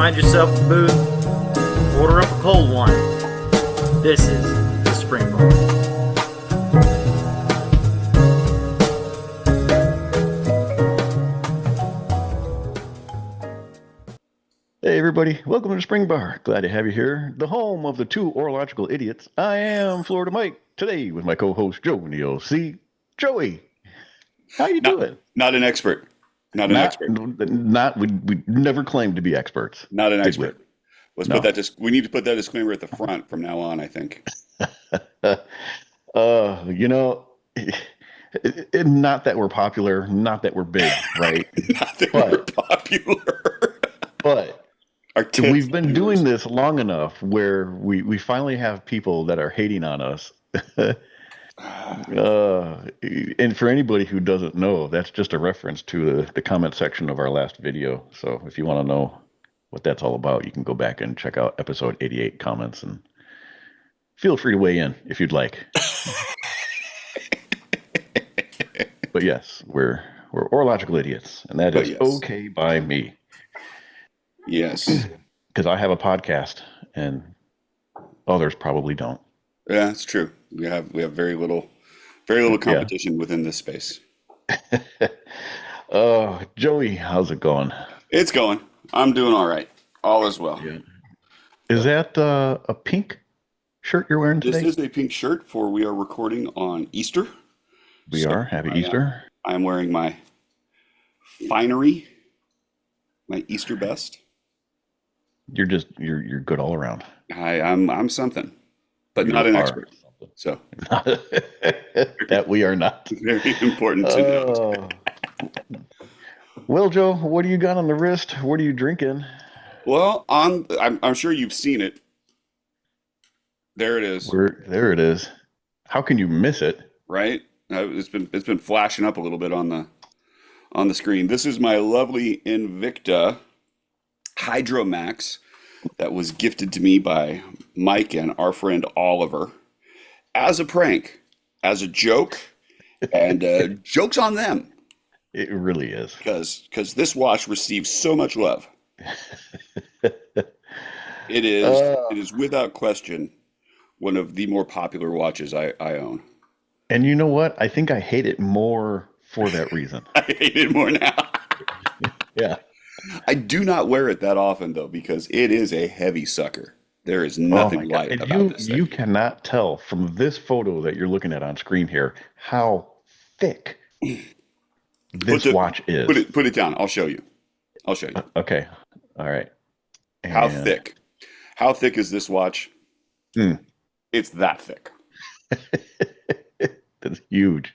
find yourself at the booth, order up a cold one. This is the Spring Bar. Hey everybody, welcome to the Spring Bar. Glad to have you here, the home of the two Horological idiots. I am Florida Mike, today with my co-host Joe in the OC. Joey, how you doing? Not an expert. Not an expert. We never claimed to be experts. Not an did expert. Let's No. put that. We need to put that disclaimer at the front from now on, I think. You know, not that we're popular, not that we're big, right? Not that we're popular. But Our we've been doing this long enough where we finally have people that are hating on us. And for anybody who doesn't know, that's just a reference to the comment section of our last video. So if you want to know what that's all about, you can go back and check out episode 88 comments and feel free to weigh in if you'd like. But yes, we're Horological idiots, and that is okay by me. Yes. Because I have a podcast and others probably don't. Yeah, it's true. We have very little competition within this space. Joey, how's it going? It's going. I'm doing all right. All is well. Yeah. Is that a pink shirt you're wearing today? This is a pink shirt for we are recording on Easter. We are. Happy Easter. I'm wearing my finery, my Easter best. You're good all around. I'm something, but not an expert. So that we are not. Very important to note. Well, Joe, what do you got on the wrist? What are you drinking? Well, I'm sure you've seen it. There it is. There it is. How can you miss it? Right? It's been flashing up a little bit on the screen. This is my lovely Invicta Hydromax that was gifted to me by Mike and our friend Oliver as a prank, as a joke, and joke's on them. It really is. Because this watch receives so much love. It is without question one of the more popular watches I own. And you know what? I think I hate it more for that reason. I hate it more now. Yeah. I do not wear it that often, though, because it is a heavy sucker. There is nothing light about this thing. You cannot tell from this photo that you're looking at on screen here how thick this watch is. Put it down. I'll show you. Okay. All right. And how thick? How thick is this watch? It's that thick. That's huge.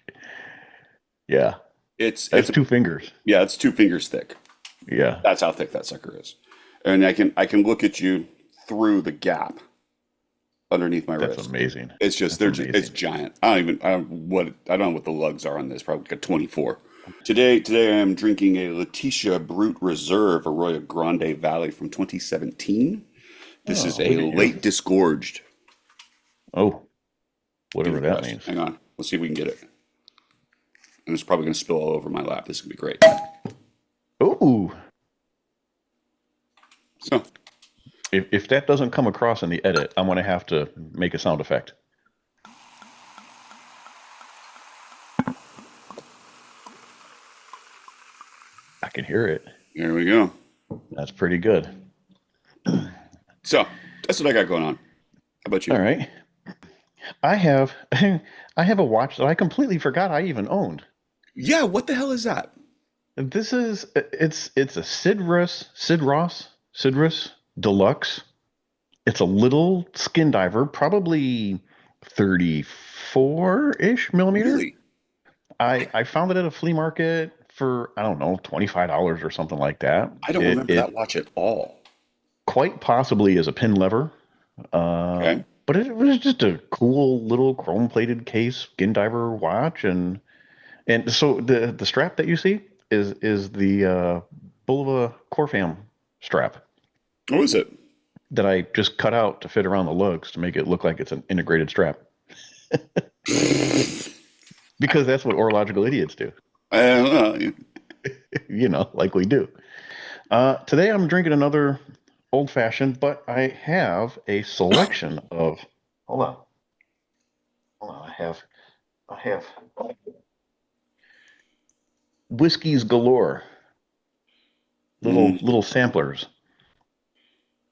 Yeah. It's 2 fingers. Yeah, it's 2 fingers thick. Yeah. That's how thick that sucker is. And I can look at you through the gap underneath my wrist. That's amazing. It's just it's giant. I don't know what the lugs are on this. Probably like a 24. Today I am drinking a Letitia Brute Reserve Arroyo Grande Valley from 2017. This is a late disgorged. Oh, whatever that means. Hang on. Let's see if we can get it. And it's probably going to spill all over my lap. This is going to be great. Ooh. So, if that doesn't come across in the edit, I'm going to have to make a sound effect. I can hear it. There we go. That's pretty good. So, that's what I got going on. How about you? All right. I have a watch that I completely forgot I even owned. Yeah, what the hell is that? This is it's a Sid Ross Deluxe. It's a little skin diver, probably 34-ish millimeter. Really? I found it at a flea market for, I don't know, $25 or something like that. I don't remember that watch at all. Quite possibly as a pin lever. Okay. But it was just a cool little chrome-plated case skin diver watch, and so the strap that you see is the Bulova Corfam strap. What is it? That I just cut out to fit around the lugs to make it look like it's an integrated strap. Because that's what Horological idiots do. I don't know. Like we do. Today I'm drinking another old fashioned, but I have a selection of. Hold on, hold on. I have whiskeys galore, little Mm. little samplers.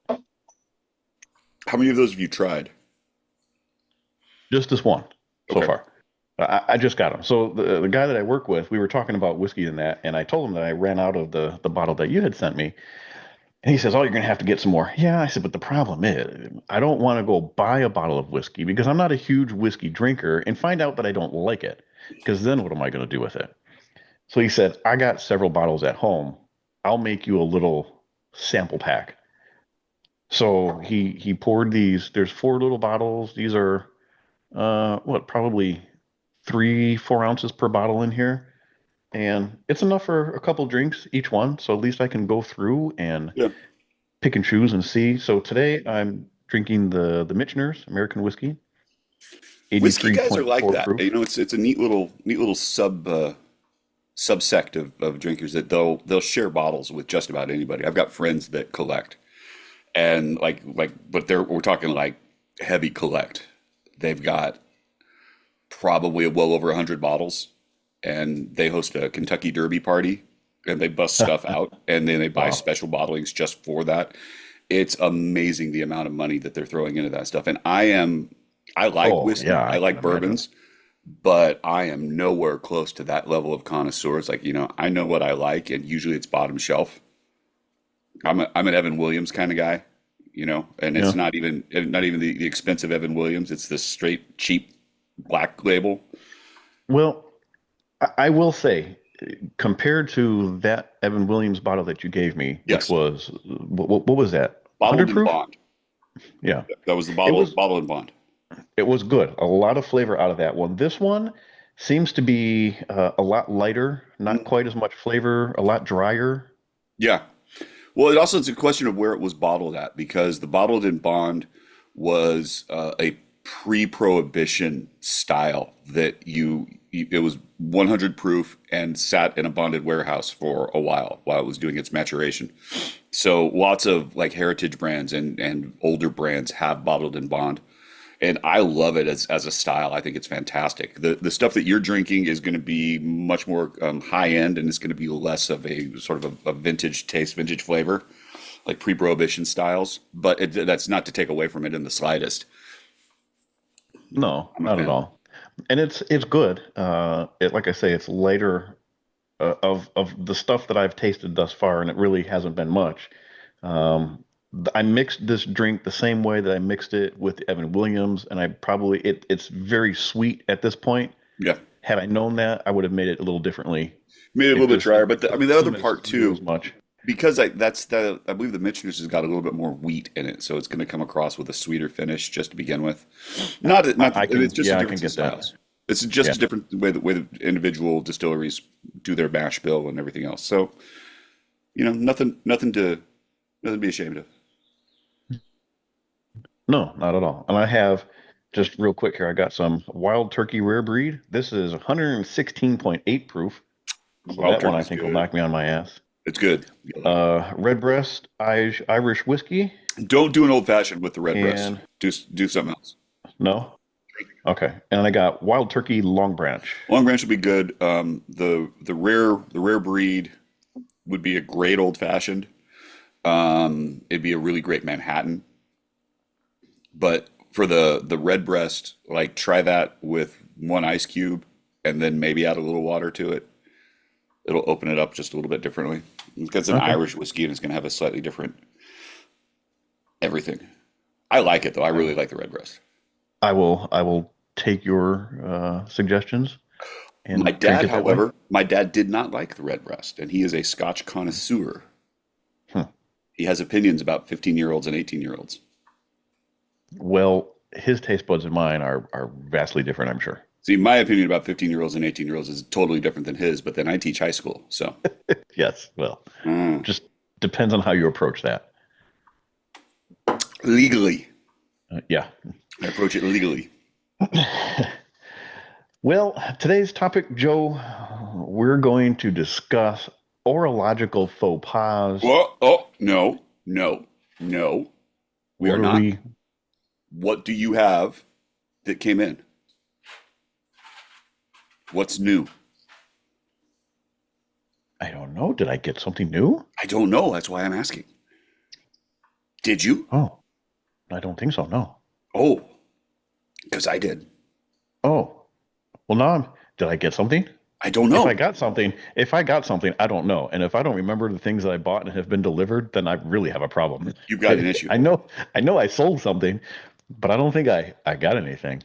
How many of those have you tried? Just this one so Okay. far. I just got them. So the guy that I work with, we were talking about whiskey and that, and I told him that I ran out of the bottle that you had sent me. And he says, "Oh, you're gonna have to get some more." Yeah, I said, but the problem is, I don't want to go buy a bottle of whiskey because I'm not a huge whiskey drinker and find out that I don't like it. Because then what am I gonna do with it? So he said, "I got several bottles at home. I'll make you a little sample pack." So he poured these. There's four little bottles. These are what, probably 3, 4 ounces per bottle in here. And it's enough for a couple drinks each one. So at least I can go through and Yeah. pick and choose and see. So today I'm drinking the Michener's American whiskey, Whiskey guys are like 83.4 that. proof. You know, it's a neat little subsect of drinkers that they'll share bottles with just about anybody. I've got friends that collect and but we're talking like heavy collect. They've got probably well over 100 bottles, and they host a Kentucky Derby party, and they bust stuff out, and then they buy Wow. special bottlings just for that. It's amazing the amount of money that they're throwing into that stuff. And I like Oh, whiskey, yeah, I I can like imagine. bourbons, but I am nowhere close to that level of connoisseurs. Like, I know what I like, and usually it's bottom shelf. I'm an Evan Williams kind of guy, and it's Yeah. not even the expensive Evan Williams. It's the straight cheap black label. Well, I will say, compared to that Evan Williams bottle that you gave me, which Yes, was, what was that? bottled 100 in proof? bond. Yeah. That was the It bottle was bottle in bond. it was good. A lot of flavor out of that one. This one seems to be a lot lighter, not Mm. quite as much flavor, a lot drier. Yeah. Well, it also it's a question of where it was bottled at, because the bottled in bond was a pre-prohibition style that it was 100 proof and sat in a bonded warehouse for a while it was doing its maturation. So lots of like heritage brands and older brands have bottled in bond. And I love it as a style. I think it's fantastic. The stuff that you're drinking is going to be much more high end, and it's going to be less of a sort of a vintage taste, vintage flavor, like pre-prohibition styles. But that's not to take away from it in the slightest. No, I'm a not at fan. all. And it's good. Like I say, it's lighter of the stuff that I've tasted thus far, and it really hasn't been much. I mixed this drink the same way that I mixed it with Evan Williams, and it's very sweet at this point. Yeah, Had I known that, I would have made it a little differently. made it a It little bit just drier. But I mean, the other doesn't part exude too, as much. because I believe the Michener's has got a little bit more wheat in it, so it's going to come across with a sweeter finish just to begin with. It's just a Yeah, I can difference in get that. styles. It's just Yeah. a different way the individual distilleries do their mash bill and everything else. So, nothing to be ashamed of. No, not at all. And I have just real quick here, I got some Wild Turkey Rare Breed. This is 116.8 proof. So Wild that one I turkey's think will good. knock me on my ass. It's good. I like it. Redbreast Irish whiskey. Don't do an old fashioned with the red breast. And Do something else. no? Okay. And I got Wild Turkey Long Branch. Long Branch would be good. The rare breed would be a great old fashioned. It'd be a really great Manhattan. But for the red breast, like try that with one ice cube and then maybe add a little water to it. It'll open it up just a little bit differently. Because it's an Okay. Irish whiskey and it's going to have a slightly different everything. I like it though. I I really will like the red breast. I will take your suggestions My and drink dad, it that way. however, my dad did not like the red breast, and he is a Scotch connoisseur. Hmm. He has opinions about 15-year-olds and 18-year-olds. Well, his taste buds and mine are vastly different, I'm sure. See, my opinion about 15-year-olds and 18-year-olds is totally different than his, but then I teach high school, so Yes. Well, mm, just depends on how you approach that. legally, Yeah. I approach it legally. Well, today's topic, Joe, we're going to discuss orological faux pas. Oh, oh, no, no. No, we What are are not. we? What do you have that came in? What's new? I don't know. Did I get something new? I don't know. That's why I'm asking. Did you? Oh, I don't think so. No. Oh, because I did. Oh, well, now did I get something? I don't If know. I got something, I don't know. And if I don't remember the things that I bought and have been delivered, then I really have a problem. You've got an issue. I know I sold something, but I don't think I got anything.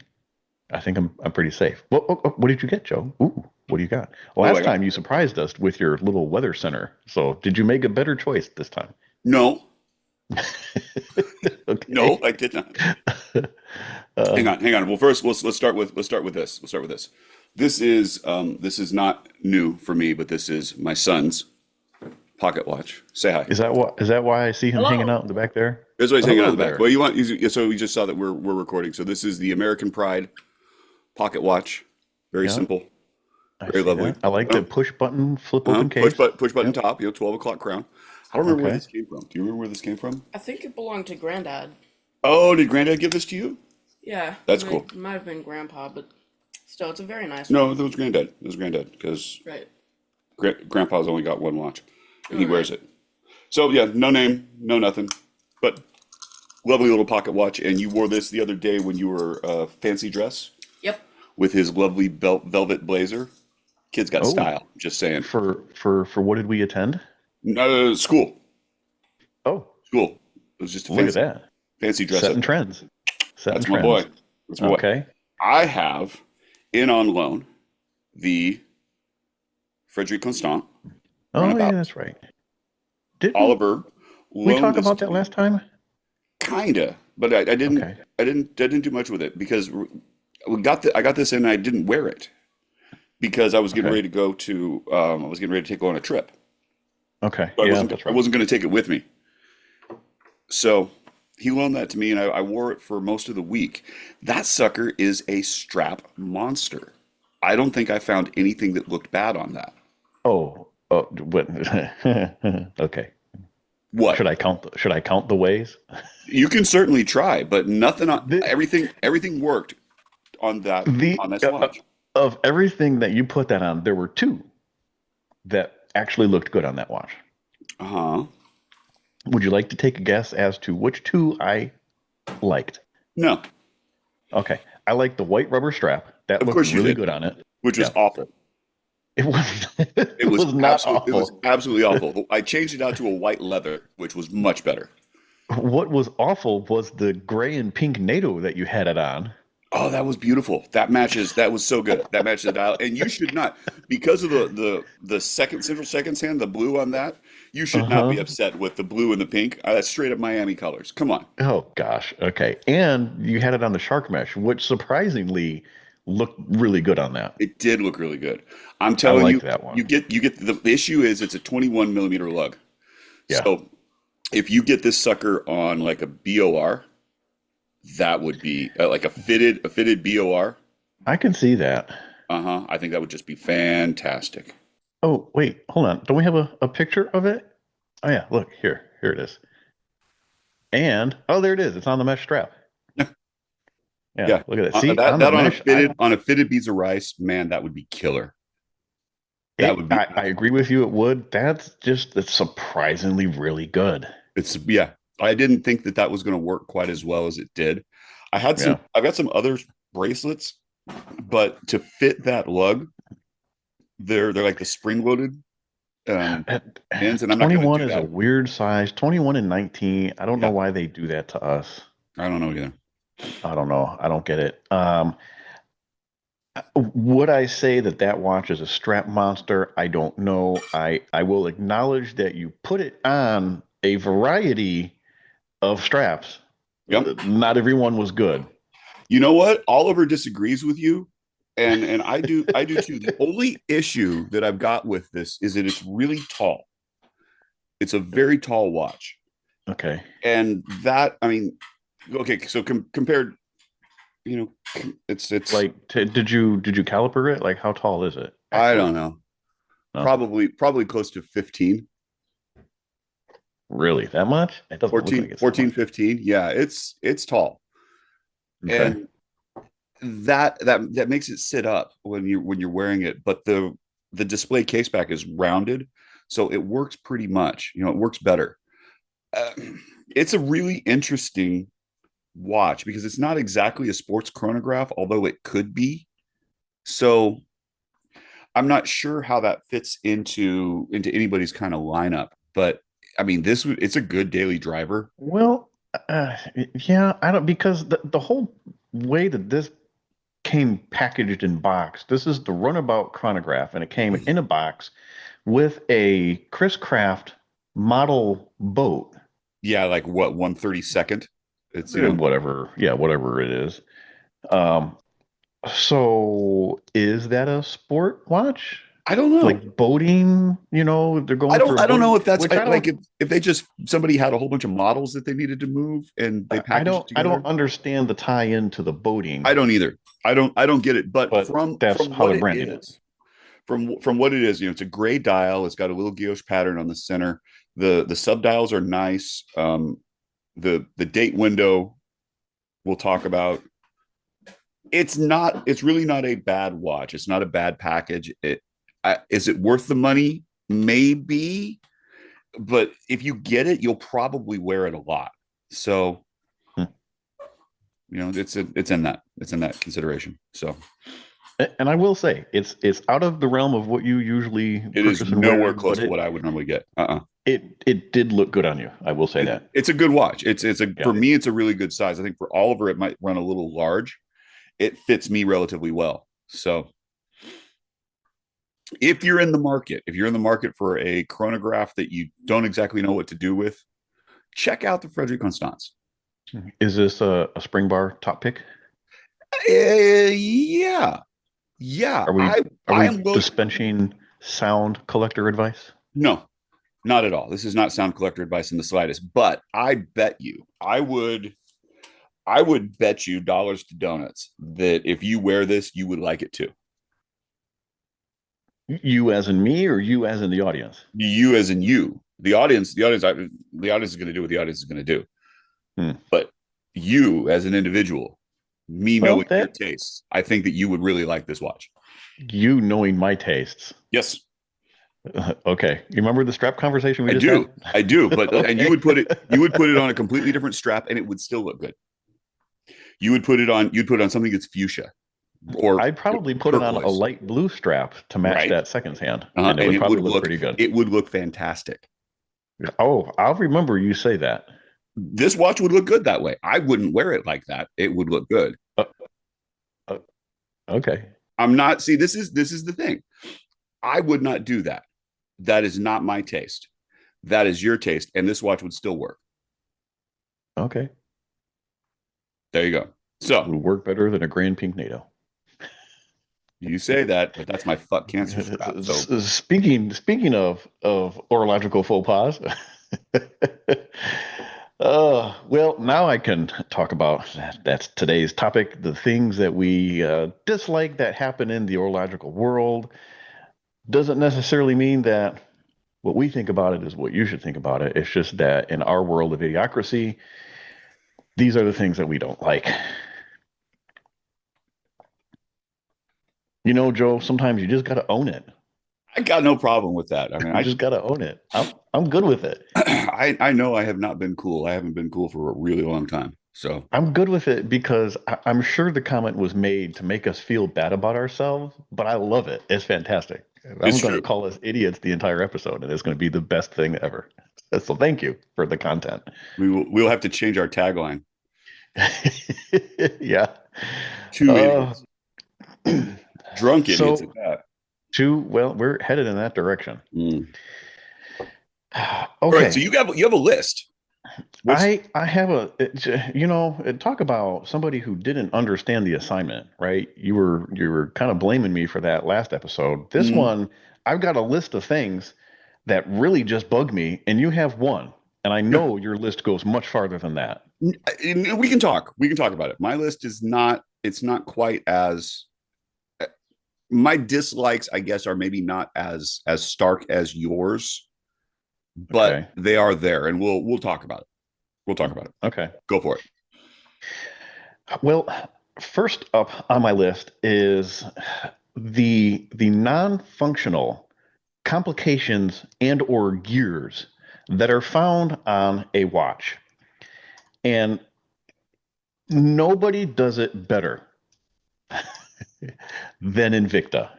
I think I'm pretty safe. What did you get, Joe? Ooh, what do you got? Oh, I Last got time you surprised us with your little weather center. So did you make a better choice this time? no, no, Okay. I did not. Uh, Hang on. Well, first let's start with this. Let's start with this. This is not new for me, but this is my son's pocket watch. Say hi. is that why I see him hanging Hello. out in the back there? That's why he's hanging out Hello in the back. there. Well, so we just saw that we're recording. So this is the American Pride pocket watch. Very Yeah, simple, I very see lovely. that. I like the push button, flip open Push case. button Yep. top. 12 o'clock crown. I don't remember where Okay. this came from. Do you remember where this came from? I think it belonged to Granddad. Oh, did Granddad give this to you? Yeah, That's cool. it might have been Grandpa, but still, it's a very nice one. No, that was Granddad. It was Granddad because Right. Grandpa's only got one watch, and he All wears right. it. So yeah, no name, no nothing, but lovely little pocket watch. And you wore this the other day when you were fancy dress Yep. with his lovely velvet blazer. Kid's got Oh, style. Just saying. for what did we attend? School, Oh, school. It was just a look at that. fancy dress Setting up. trends. Setting That's my boy. trends. That's my boy. Okay. I have in on loan the Frederic Constant Oh yeah, runabout. that's right. Didn't Oliver we loaned talk this about to that me. last time? Kinda, but Okay. I didn't do much with it because I got this in and I didn't wear it because I was getting Okay. ready to go to I was getting ready to go on a trip. Okay. So Yeah, that's I right. wasn't going to take it with me. So he loaned that to me and I wore it for most of the week. That sucker is a strap monster. I don't think I found anything that looked bad on that. Oh, what? Okay. What? Should I count the ways? You can certainly try, but nothing on The everything worked the on this watch. of everything that you put that on, there were two that actually looked good on that watch. Uh-huh. Would you like to take a guess as to which two I liked? No, Okay. I like the white rubber strap. That of looked course you really did, good on it. which was Yeah. awful. It was It it was was not awful. absolutely awful. I changed it out to a white leather, which was much better. What was awful was the gray and pink NATO that you had it on. Oh, that was beautiful. That was so good. That matches the dial. And you should not, because of the second central seconds hand, the blue on that, you should not be Uh-huh. upset with the blue and the pink. That's straight up Miami colors. Come on. Oh gosh. Okay. And you had it on the shark mesh, which surprisingly looked really good on that. It did look really good. I'm I telling you, liked that one. you get the issue is it's a 21 millimeter lug. Yeah. So if you get this sucker on like a BOR, that would be like a fitted BOR. I can see that. Uh-huh. I think that would just be fantastic. Oh, wait, hold on. Don't we have a picture of it? Oh yeah, look, here. Here it is. And oh, there it is. It's on the mesh strap. Yeah, Yeah. look at that. See, That on the that mesh, on a fitted beads of rice, man, that would be killer. That would be I agree with you, it would. That's surprisingly really good. it's yeah. I didn't think that was going to work quite as well as it did. Yeah. I've got some other bracelets, but to fit that lug, they're like the spring loaded ends, and I'm not going to 21 do is a that. weird size. 21 and 19. I don't know Yeah, why they do that to us. I don't know either. I don't know. I don't get it. Would I say that that watch is a strap monster? I don't know. I will acknowledge that you put it on a variety of straps. Yep. Not everyone was good. You know what? Oliver disagrees with you, and I do too. The only issue that I've got with this is that it's really tall. It's a very tall watch, Okay. and that I mean, okay, so compared, you know, it's Like, did you caliper it? Like, how tall is it? I Actually? don't know, No. probably close to 15. Really, that much? It doesn't look 14, like it's that 14, much. 15. Yeah, it's tall. Okay. And that makes it sit up when you're wearing it, but the display case back is rounded, so it works pretty much. It works better. Uh, it's a really interesting watch because it's not exactly a sports chronograph, although it could be. So I'm not sure how that fits into anybody's kind of lineup, but I mean, it's a good daily driver. Well, uh, yeah, I don't because the whole way that this came packaged in box. This is the Runabout chronograph, and it came in a box with a Chris Craft model boat. Yeah, like what 1/32. It's Whatever, yeah, whatever it is. Um, so is that a sport watch? I don't know. Like boating, they're going through a I don't know boating, if that's which I like don't, if they just somebody had a whole bunch of models that they needed to move and they I packaged it don't, I together. don't understand the tie in to the I boating, don't either. I don't get it. But but that's from how what they're it branding it. is, from what it is, it's a gray dial. It's got a little guilloche pattern on the center. The subdials are nice. The date window we'll talk about. It's really not a bad watch. It's not a bad package. Is it worth the money? Maybe, but if you get it, you'll probably wear it a lot. So, Hmm. it's in that consideration. So And I will say, it's out of the realm of what you usually it is purchase and nowhere wear, close but to it what I would normally get. it did look good on you. I will say that. It's a good watch. Yeah. For me, it's a really good size. I think for Oliver, it might run a little large. It fits me relatively well. So if you're in the market for a chronograph that you don't exactly know what to do with, check out the Frederic Constance. Is this a spring bar top pick? Yeah, yeah. Are we I are I we am willing. dispensing sound collector advice? No, not at all. This is not sound collector advice in the slightest. But I bet you, I would bet you dollars to donuts that if you wear this, you would like it too. You as in me, or you as in the audience? You as in you, the audience is going to do what the audience is going to do. Hmm. But you as an individual, me Well, knowing your tastes, I think that you would really like this watch. you knowing my tastes. Yes, Okay. You remember the strap conversation we I just do. had? I do. But and you Okay. would put it on a completely different strap, and it would still look good. You'd put it on something that's fuchsia or I'd probably put it on a turquoise, light blue strap to match right? that second hand, and it And would probably look pretty good. it would look fantastic. Oh, I'll remember you say that. This watch would look good that way. I wouldn't wear it like that. It would look good. Uh, uh, okay. I'm not. See, this is the thing. I would not do that. That is not my taste. That is your taste, and this watch would still work. Okay. There you go. It So would work better than a Grand Pink NATO. you say that, but that's my fuck cancer strap. So Speaking of horological faux pas, well, now I can talk about that. That's today's topic: the things that we dislike that happen in the horological world. Doesn't necessarily mean that what we think about it is what you should think about it. It's just that in our world of idiocracy, these are the things that we don't like. Joe, sometimes you just got to own it. I got no problem with that. I mean, You just got to own it. I'm good with it. I know I have not been cool. I haven't been cool for a really long time. So I'm good with it because I'm sure the comment was made to make us feel bad about ourselves, but I love it. It's fantastic. I'm it's going to true. call us idiots the entire episode, and it's going to be the best thing ever. So thank you for the content. We'll have to change our tagline. Yeah. Two idiots. Drunk idiots So at that. well, we're headed in that direction. All right, so Okay. you have a list. I have talk about somebody who didn't understand the assignment, right? You were kind of blaming me for that last episode. This Mhm. one, I've got a list of things that really just bug me, and you have one. And I know your list goes much farther than that. We can talk. We can talk about it. My list is not. It's not quite as. My dislikes, I guess, are maybe not as stark as yours. but Okay. they are there, and we'll talk about it. We'll talk about it. Okay. Go for it. Well, first up on my list is the non-functional complications and or gears that are found on a watch. And nobody does it better than Invicta.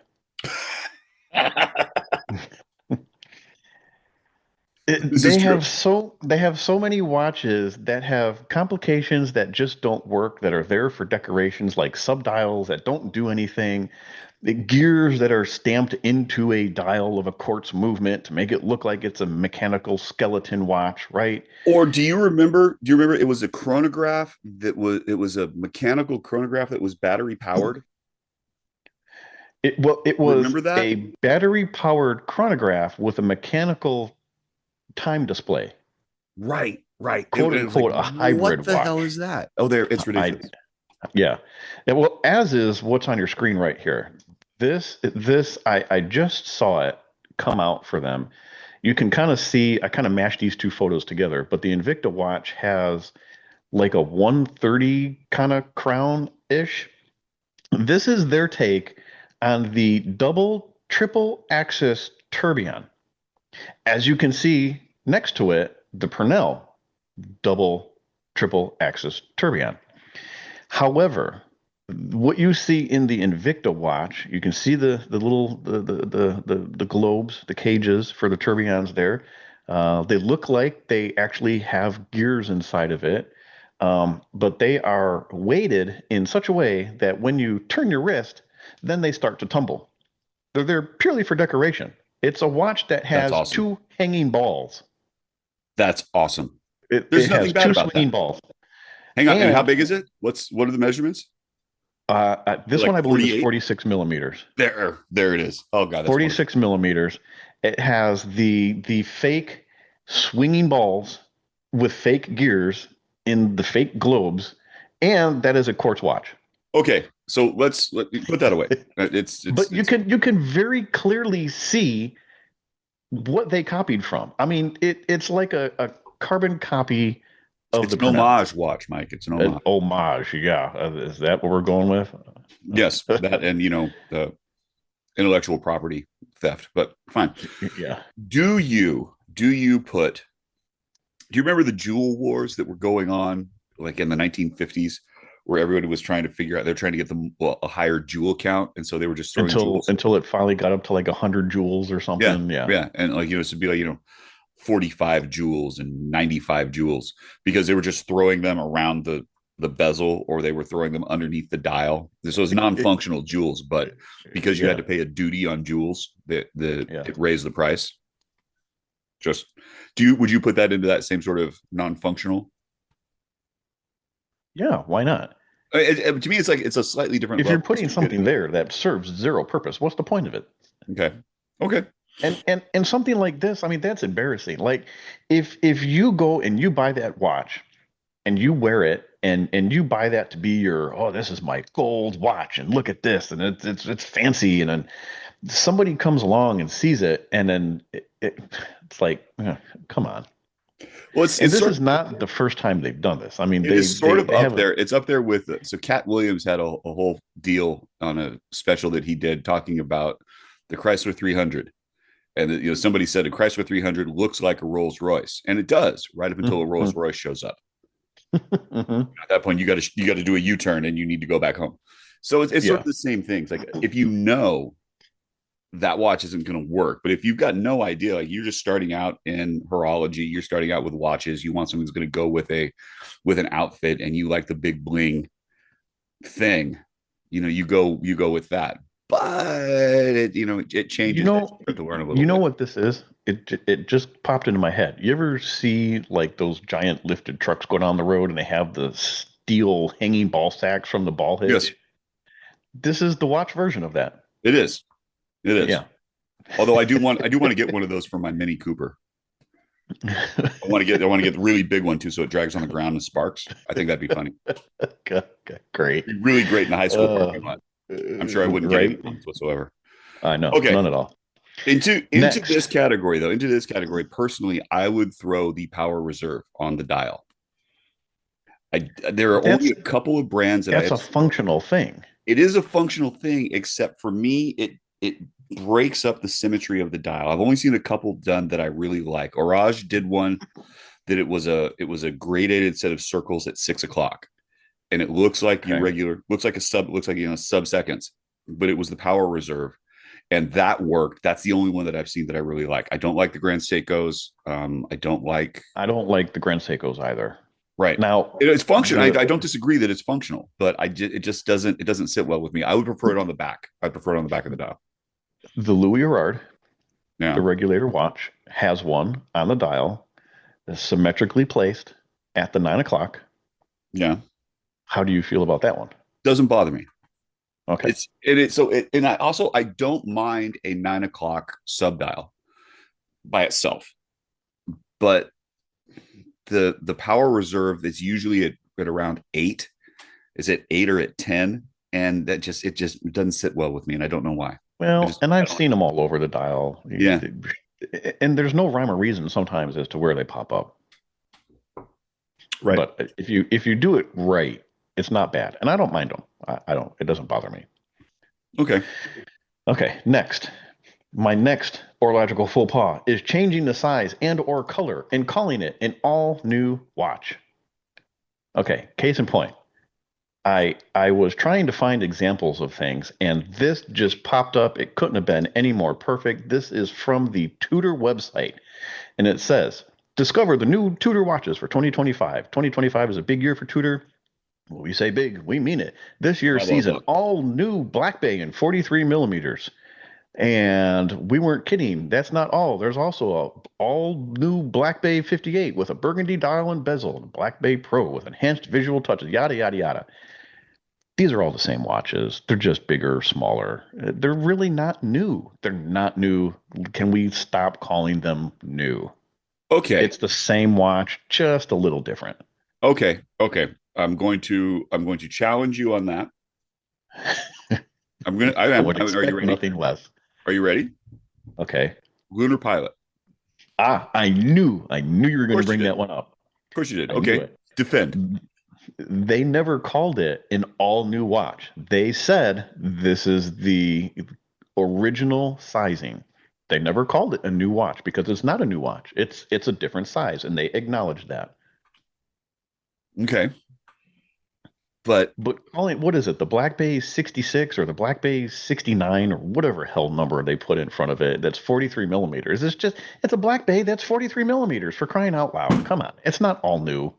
This is true. They have so many watches that have complications that just don't work, that are there for decorations, like subdials that don't do anything, the gears that are stamped into a dial of a quartz movement to make it look like it's a mechanical skeleton watch, right? Or do you remember? Do you remember it was a chronograph it was a mechanical chronograph that was battery powered? It was Remember that? a battery powered chronograph with a mechanical time display, Right, right. quote It was like, unquote, a hybrid what the hell watch. is that? Oh, there, it's ridiculous. Yeah. Well, as is what's on your screen right here. I just saw it come out for them. You can kind of see, I kind of mashed these two photos together, but the Invicta watch has like a 130 kind of crown-ish. This is their take on the double triple axis tourbillon. As you can see next to it, the Purnell double triple axis tourbillon. However, what you see in the Invicta watch, you can see the little the globes, the cages for the tourbillons there. They look like they actually have gears inside of it, but they are weighted in such a way that when you turn your wrist, then they start to tumble. They're there purely for decoration. It's a watch that That's has awesome. two hanging balls. That's awesome. It There's has nothing bad two about swinging that. balls. Hang on, and how And big is it? What are the measurements? This Like one I believe is 48? 46 millimeters. There it is. Oh god, that's 46 millimeters. It has the fake swinging balls with fake gears in the fake globes, and that is a quartz watch. okay. So let me put that away. But you can very clearly see what they copied from. I mean, it's like a carbon copy of it's the an Purnell. homage watch, Mike. It's an An homage. homage, yeah. Is that what we're going with? Yes, that and the intellectual property theft, but fine. Yeah. Do you remember the jewel wars that were going on like in the 1950s where everybody was trying to figure out they're trying to get them a higher jewel count, and so they were just throwing jewels Until it finally got up to like 100 joules or something. yeah, and like so it'd be like 45 joules and 95 joules because they were just throwing them around the bezel, or they were throwing them underneath the dial. This was non-functional joules, but because you had to pay a duty on joules, it raised the price. Just would you put that into that same sort of non-functional? Yeah, why not? To me, it's like it's a slightly different. If you're putting something there that serves zero purpose, what's the point of it? Okay. And something like this, I mean, that's embarrassing. Like if you go and you buy that watch and you wear it and you buy that to be your, oh, this is my gold watch and look at this and it's fancy, and then somebody comes along and sees it and then it's like, come on. Well, this is not the first time they've done this. I mean, it's up there. It's up there with so Cat Williams had a whole deal on a special that he did talking about the Chrysler 300, and somebody said a Chrysler 300 looks like a Rolls Royce, and it does, right up until a Rolls Royce shows up. At that point, you got to do a U-turn and you need to go back home. So it's sort of the same thing. It's like if you know that watch isn't going to work, but if you've got no idea, like you're just starting out in horology, you're starting out with watches, you want something that's going to go with an outfit, and you like the big bling thing, you go with that. But it changes. To learn a little bit. What this is? It just popped into my head. You ever see like those giant lifted trucks go down the road and they have the steel hanging ball sacks from the ball hitch? Yes. This is the watch version of that. It is. Yeah. Although I do want to get one of those for my Mini Cooper. I want to get the really big one too, so it drags on the ground and sparks. I think that'd be funny. Great. It'd be really great in a high school parking lot. I'm sure I wouldn't get any points whatsoever. I know. Okay. None at all. Into Next, this category though, into this category, personally, I would throw the Power Reserve on the dial. There are only that's a couple of brands that I that's have. a functional thing. It is a functional thing, except for me, it breaks up the symmetry of the dial. I've only seen a couple done that I really like. Orage did one that it was a gradated set of circles at 6 o'clock, and it looks like Okay. looks like a sub looks like sub seconds, but it was the Power Reserve, and that worked. That's the only one that I've seen that I really like. I don't like the Grand Seikos. I don't like. I don't like the Grand Seikos either. Right. Now, It's functional. I the don't disagree that it's functional, but it just doesn't sit well with me. I would prefer it on the back. I prefer it on the back of the dial. the Louis Gerard, Yeah. the regulator watch, has one on the dial, symmetrically placed at the 9 o'clock. Yeah. How do you feel about that one? Doesn't bother me. Okay. And I don't mind a 9 o'clock sub dial by itself, but the Power Reserve is usually at around 8. Is it 8 or at 10? And that it just doesn't sit well with me, and I don't know why. Well, and I've seen them all over the dial. Yeah. And there's no rhime or reason sometimes as to where they pop up. Right. But if you do it right, it's not bad. And I don't mind them. I don't. It doesn't bother me. Okay. Okay. Next. My next horological faux pas is changing the size and or color and calling it an all new watch. Okay. Case in point. I was trying to find examples of things, and this just popped up. It couldn't have been any more perfect. This is from the Tudor website, and it says, discover the new Tudor watches for 2025. 2025 is a big year for Tudor. When we say big, we mean it. This year sees an all new Black Bay in 43 millimeters. And we weren't kidding. That's not all. There's also a all new Black Bay 58 with a burgundy dial and bezel, and Black Bay Pro with enhanced visual touches, yada, yada, yada. These are all the same watches. They're just bigger, smaller. They're really not new. They're not new. Can we stop calling them new? Okay. It's the same watch, just a little different. Okay. I'm going to challenge you on that. I am. Would Are expect you ready? nothing less. Are you ready? Okay. Lunar Pilot. I knew you were going to bring that one up. Of course you did. I Okay. Defend. They never called it an all new watch. They said this is the original sizing. They never called it a new watch because it's not a new watch. It's a different size, and they acknowledged that. Okay. But calling, what is it? The Black Bay 66 or the Black Bay 69 or whatever hell number they put in front of it, that's 43 millimeters. It's a Black Bay that's 43 millimeters, for crying out loud. Come on. It's not all new.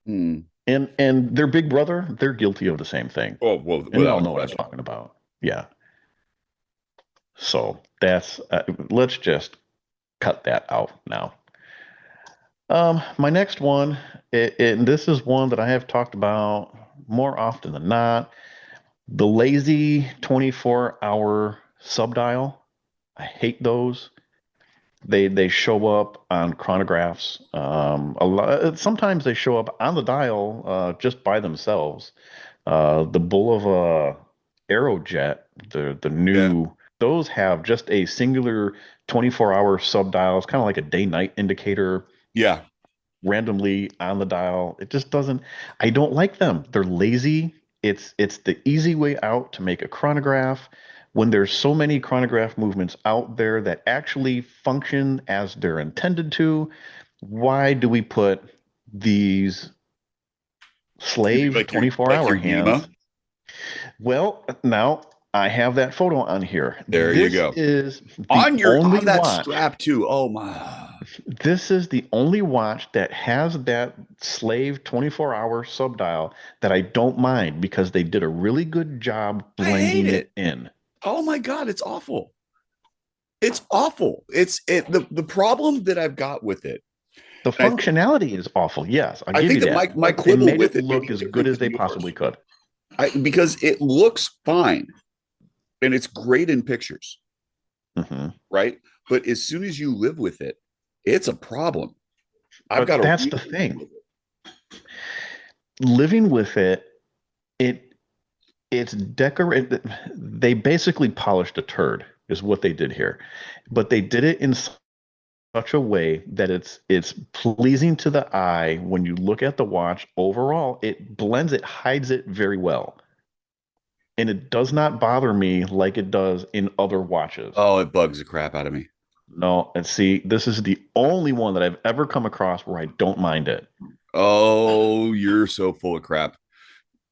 And their big brother, they're guilty of the same thing. Oh, well, and we all know what I'm talking about. Yeah. So that's let's just cut that out now. My next one, and this is one that I have talked about more often than not, the lazy 24-hour subdial. I hate those. They show up on chronographs. Sometimes they show up on the dial just by themselves. The Bulova Aerojet, the new, those have just a singular 24-hour subdial. It's kind of like a day-night indicator. Yeah. Randomly on the dial. It just doesn't. I don't like them. They're lazy. It's the easy way out to make a chronograph. When there's so many chronograph movements out there that actually function as they're intended to, why do we put these slave 24-hour hands? Well, now I have that photo on here. There you go. Is on that watch. Strap too. Oh my. This is the only watch that has that slave 24-hour subdial that I don't mind because they did a really good job blending it in. Oh my God, it's awful. It's awful. The problem that I've got with it. The functionality is awful. Yes, I give you that. My quibble made with it look as good as they possibly could. Because it looks fine, and it's great in pictures, right? But as soon as you live with it, it's a problem. That's the thing. Living with it, it's decorated. They basically polished a turd, is what they did here, but they did it in such a way that it's pleasing to the eye when you look at the watch. Overall, it blends, it hides it very well, and it does not bother me like it does in other watches. Oh, it bugs the crap out of me. No, and see, this is the only one that I've ever come across where I don't mind it. Oh, you're so full of crap.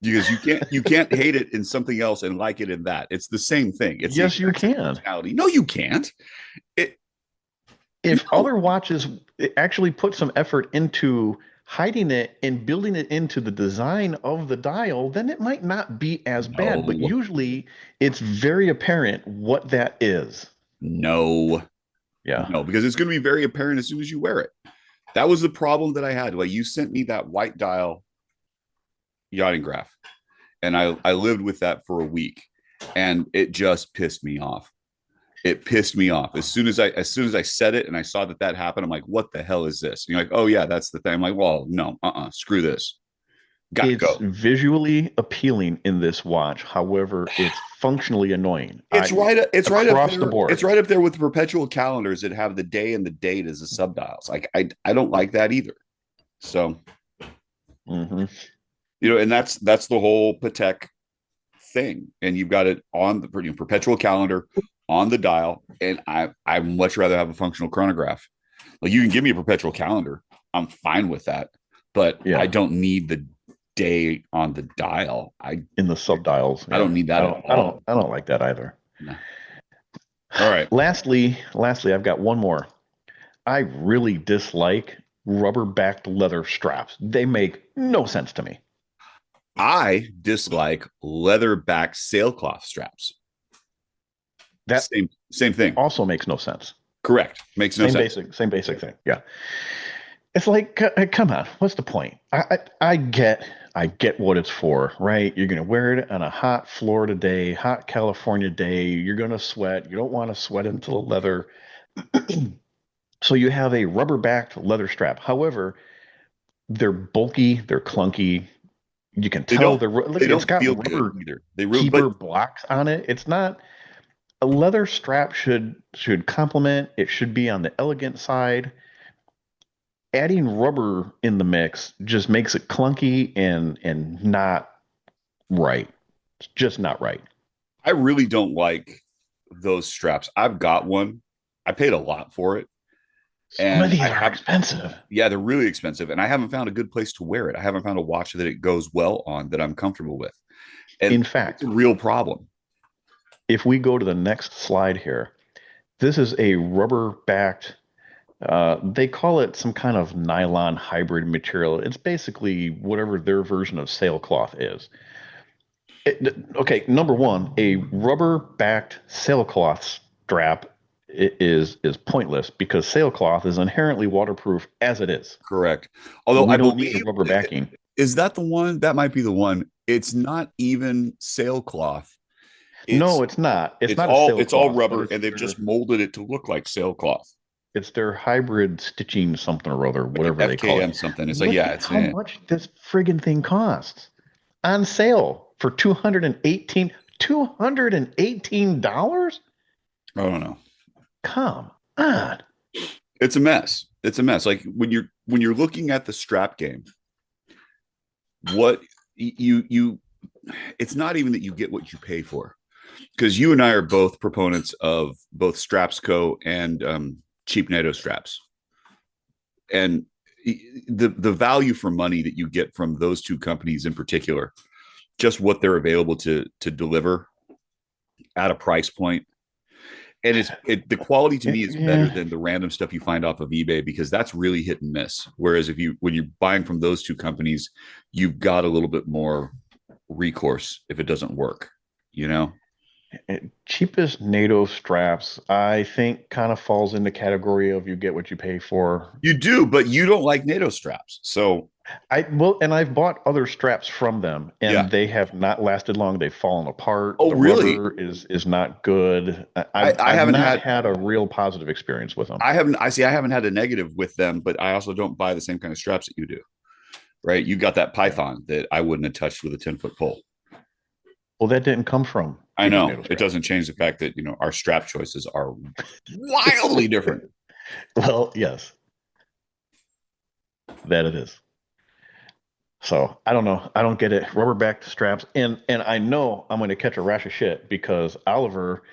Because you can't hate it in something else and like it in that. It's the same thing. It's the Yes, you exact same can. functionality. No, you can't. It If no. other watches actually put some effort into hiding it and building it into the design of the dial, then it might not be as bad. But No, usually it's very apparent what that is. no, Yeah. no, because it's going to be very apparent as soon as you wear it. That was the problem that I had. Like you sent me that white dial yachting graph, and I lived with that for a week, and it just pissed me off. It pissed me off as soon as I said it and I saw that happened. I'm like, what the hell is this? And you're like, oh yeah, that's the thing. I'm like, well, no, screw this. Got to It's go. visually appealing in this watch. However, it's functionally annoying. It's right. It's right up across there. the board. It's right up there with the perpetual calendars that have the day and the date as the subdials. Like I don't like that either. So, Mm-hmm. and that's the whole Patek thing. And you've got it on the perpetual calendar on the dial. And I much rather have a functional chronograph. Like you can give me a perpetual calendar. I'm fine with that. But Yeah. I don't need the day on the dial. In the subdials. I don't need that at all. I don't like that either. No. All right. Lastly, I've got one more. I really dislike rubber-backed leather straps. They make no sense to me. I dislike leather-back sailcloth straps. That same thing. Also makes no sense. Correct. Makes no sense. Same basic thing. Yeah. It's like, come on, what's the point? I get what it's for, right? You're gonna wear it on a hot Florida day, hot California day. You're gonna sweat. You don't want to sweat into the leather. So you have a rubber-backed leather strap. However, they're bulky, they're clunky. You can tell they don't feel rubber good either. They really keeper blocks on it. It's not a leather strap should complement. It should be on the elegant side. Adding rubber in the mix just makes it clunky and not right. It's just not right. I really don't like those straps. I've got one. I paid a lot for it. Some of these are expensive. Yeah, they're really expensive. And I haven't found a good place to wear it. I haven't found a watch that it goes well on that I'm comfortable with. And in fact, it's a real problem. If we go to the next slide here, this is a rubber-backed, they call it some kind of nylon hybrid material. It's basically whatever their version of sailcloth is. Okay, number one, a rubber-backed sailcloth strap is pointless because sailcloth is inherently waterproof as it is. Correct. Although we I don't believe need rubber backing. Is that the one? That might be the one. It's not even sailcloth. No, it's not. It's not It's all rubber, and they've just molded it to look like sailcloth. It's their hybrid stitching something or other, whatever they call it. Something. It's like, yeah, it's how much this friggin' thing costs on sale for $218. I don't know. Come on. It's a mess. It's a mess. Like when you're looking at the strap game, what you it's not even that you get what you pay for, because you and I are both proponents of both Strapsco and cheap NATO straps, and the value for money that you get from those two companies in particular, just what they're available to deliver at a price point. And the quality to me is better than the random stuff you find off of eBay, because that's really hit and miss. Whereas when you're buying from those two companies, you've got a little bit more recourse if it doesn't work, Cheapest NATO straps, I think, kind of falls in the category of you get what you pay for. You do, but you don't like NATO straps. So and I've bought other straps from them, and they have not lasted long. They've fallen apart. Oh, really? Rubber is not good. I haven't had a real positive experience with them. I haven't had a negative with them, but I also don't buy the same kind of straps that you do. Right? You got that Python that I wouldn't have touched with a 10-foot pole. Well, that didn't come from I Super know NATO it straps. doesn't change the fact that our strap choices are wildly different. Well, yes, that it is. So I don't know. I don't get it. Rubber back straps, and I know I'm going to catch a rash of shit because Oliver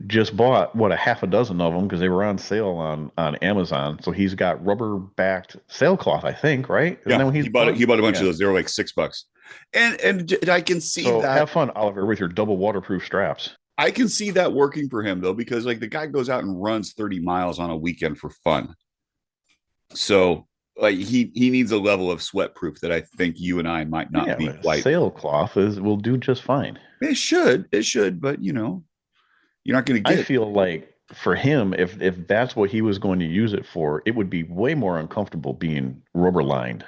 just bought what a half a dozen of them because they were on sale on Amazon. So he's got rubber backed sailcloth, I think, right? Isn't that Yeah, what he's he bought it. bought? He bought a bunch of Yeah. those. They were like $6, and I can see So that. have fun, Oliver, with your double waterproof straps. I can see that working for him though, because like the guy goes out and runs 30 miles on a weekend for fun. So like he needs a level of sweat proof that I think you and I might not Yeah, be but quite. sailcloth is will do just fine. It should, but you're not going to I get. feel like for him, if that's what he was going to use it for, it would be way more uncomfortable being rubber lined.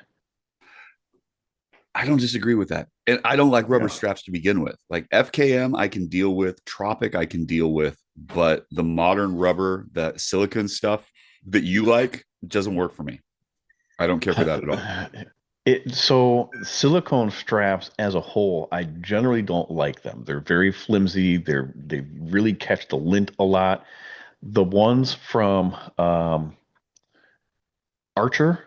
I don't disagree with that, and I don't like rubber Yeah. straps to begin with. Like FKM, I can deal with. Tropic, I can deal with, but the modern rubber, that silicone stuff that you like, doesn't work for me. I don't care for that at all. So silicone straps as a whole, I generally don't like them. They're very flimsy. They really catch the lint a lot. The ones from Archer,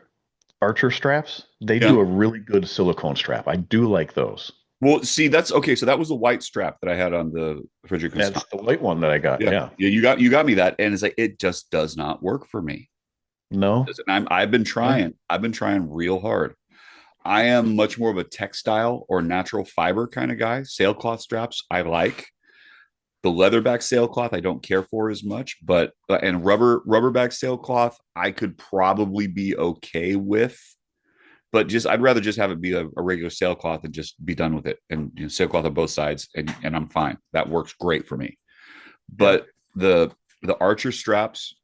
Archer straps, they Yeah. do a really good silicone strap. I do like those. Well, see, that's okay. So that was the white strap that I had on the Frederick. That's the white one that I got. Yeah, Yeah. yeah, you got me that, and it's like it just does not work for me. No? I've been Yeah. trying. I've been trying real hard. I am much more of a textile or natural fiber kind of guy. Sailcloth straps I like. The leatherback sailcloth I don't care for as much, but and rubberback sailcloth I could probably be okay with, but just I'd rather just have it be a regular sailcloth and just be done with it, and sailcloth on both sides, and I'm fine. That works great for me. Yeah. But the Archer straps,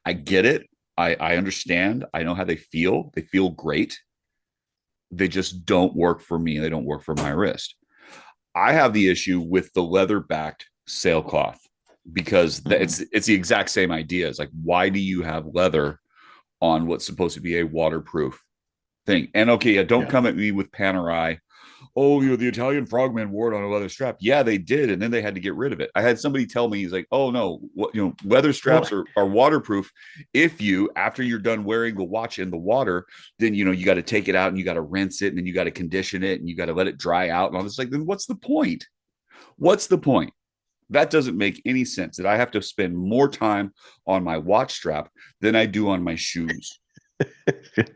I get it. I understand. I know how they feel. They feel great. They just don't work for me. They don't work for my wrist. I have the issue with the leather backed sailcloth because it's the exact same idea. It's like, why do you have leather on what's supposed to be a waterproof thing? And okay, yeah, don't Yeah. come at me with Panerai. Oh, the Italian frogman wore it on a leather strap. Yeah, they did, and then they had to get rid of it. I had somebody tell me, he's like, oh no, leather straps Well, are waterproof. If you, after you're done wearing the watch in the water, then you got to take it out and you got to rinse it and then you got to condition it and you got to let it dry out and all this. Like, then what's the point? What's the point? That doesn't make any sense. That I have to spend more time on my watch strap than I do on my shoes.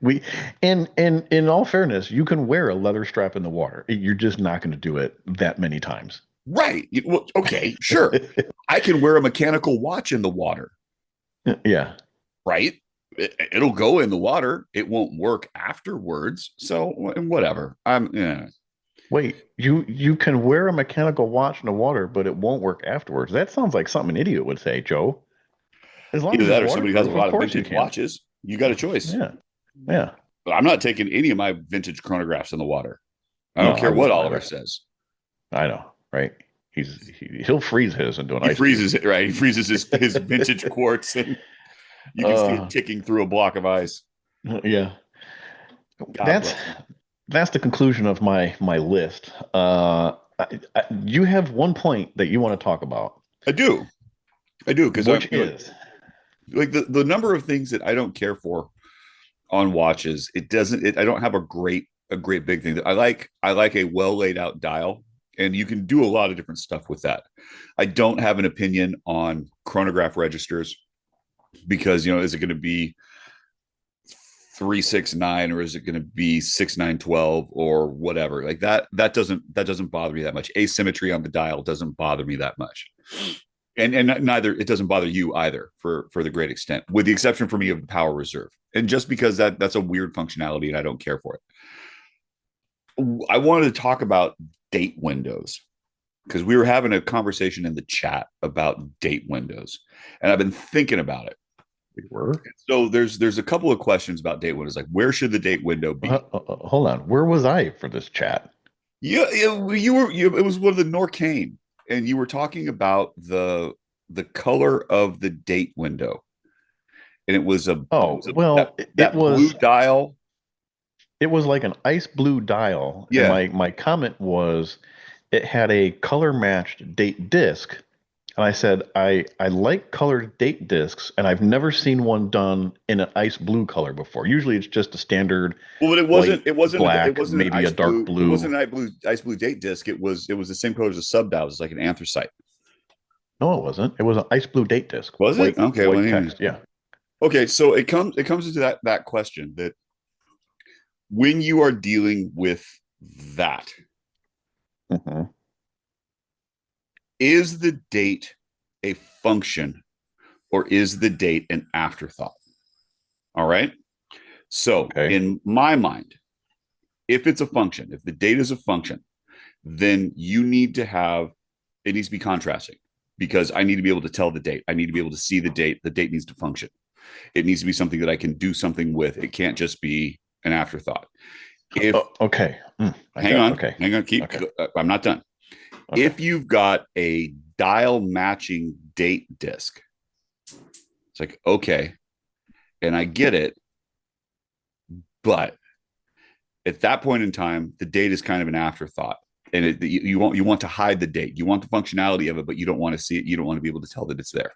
we and in all fairness, you can wear a leather strap in the water. You're just not going to do it that many times. Right. Well, okay, sure. I can wear a mechanical watch in the water. Yeah. Right. It'll go in the water. It won't work afterwards. So whatever. Wait, you can wear a mechanical watch in the water, but it won't work afterwards. That sounds like something an idiot would say, Joe. As long Either as it's that or somebody who has a waterproof, of lot of course you vintage can. watches. You got a choice. Yeah. Yeah. But I'm not taking any of my vintage chronographs in the water. I No, don't I care what wouldn't Oliver either. says. I know, right? He'll freeze his into an He ice freezes cube. it, right? He freezes his vintage quartz, and you can see it ticking through a block of ice. Yeah. God That's bless him. that's the conclusion of my list. You have one point that you want to talk about, I do. Because I'm which is like the number of things that I don't care for on watches. I don't have a great big thing. I like a well laid out dial, and you can do a lot of different stuff with that. I don't have an opinion on chronograph registers because is it going to be 369 or is it going to be 6912 or whatever? Like that doesn't bother me that much. Asymmetry on the dial doesn't bother me that much. And neither it doesn't bother you either for the great extent, with the exception for me of the power reserve. And just because that's a weird functionality and I don't care for it. I wanted to talk about date windows because we were having a conversation in the chat about date windows, and I've been thinking about it. we were. So there's a couple of questions about date windows, like where should the date window be? Hold on. Where was I for this chat? Yeah, you were. It was one of the Norcane, and you were talking about the color of the date window, and it was Oh, well, that blue dial. it was like an ice blue dial, and Yeah, my comment was it had a color matched date disc. And I said, I like colored date discs, and I've never seen one done in an ice blue color before. Usually it's just a standard Well, but white, it black, wasn't an maybe a dark it blue. wasn't an ice blue date disc. It was the same color as the sub dial. It was like an anthracite. No, it wasn't. It was an ice blue date disc. Was it? Okay, well, White text. Yeah. okay. So it comes into that question that when you are dealing with that, Hmm. is the date a function or is the date an afterthought? All right. So Okay. in my mind, if it's a function, if the date is a function, then you need to have it needs to be contrasting because I need to be able to tell the date. I need to be able to see the date. The date needs to function. It needs to be something that I can do something with. It can't just be an afterthought. If Okay. hang on, Okay. keep. Okay. I'm not done. Okay. If you've got a dial matching date disc, it's like okay, and I get it, but at that point in time, the date is kind of an afterthought, and you want to hide the date. You want the functionality of it, but you don't want to see it. You don't want to be able to tell that it's there.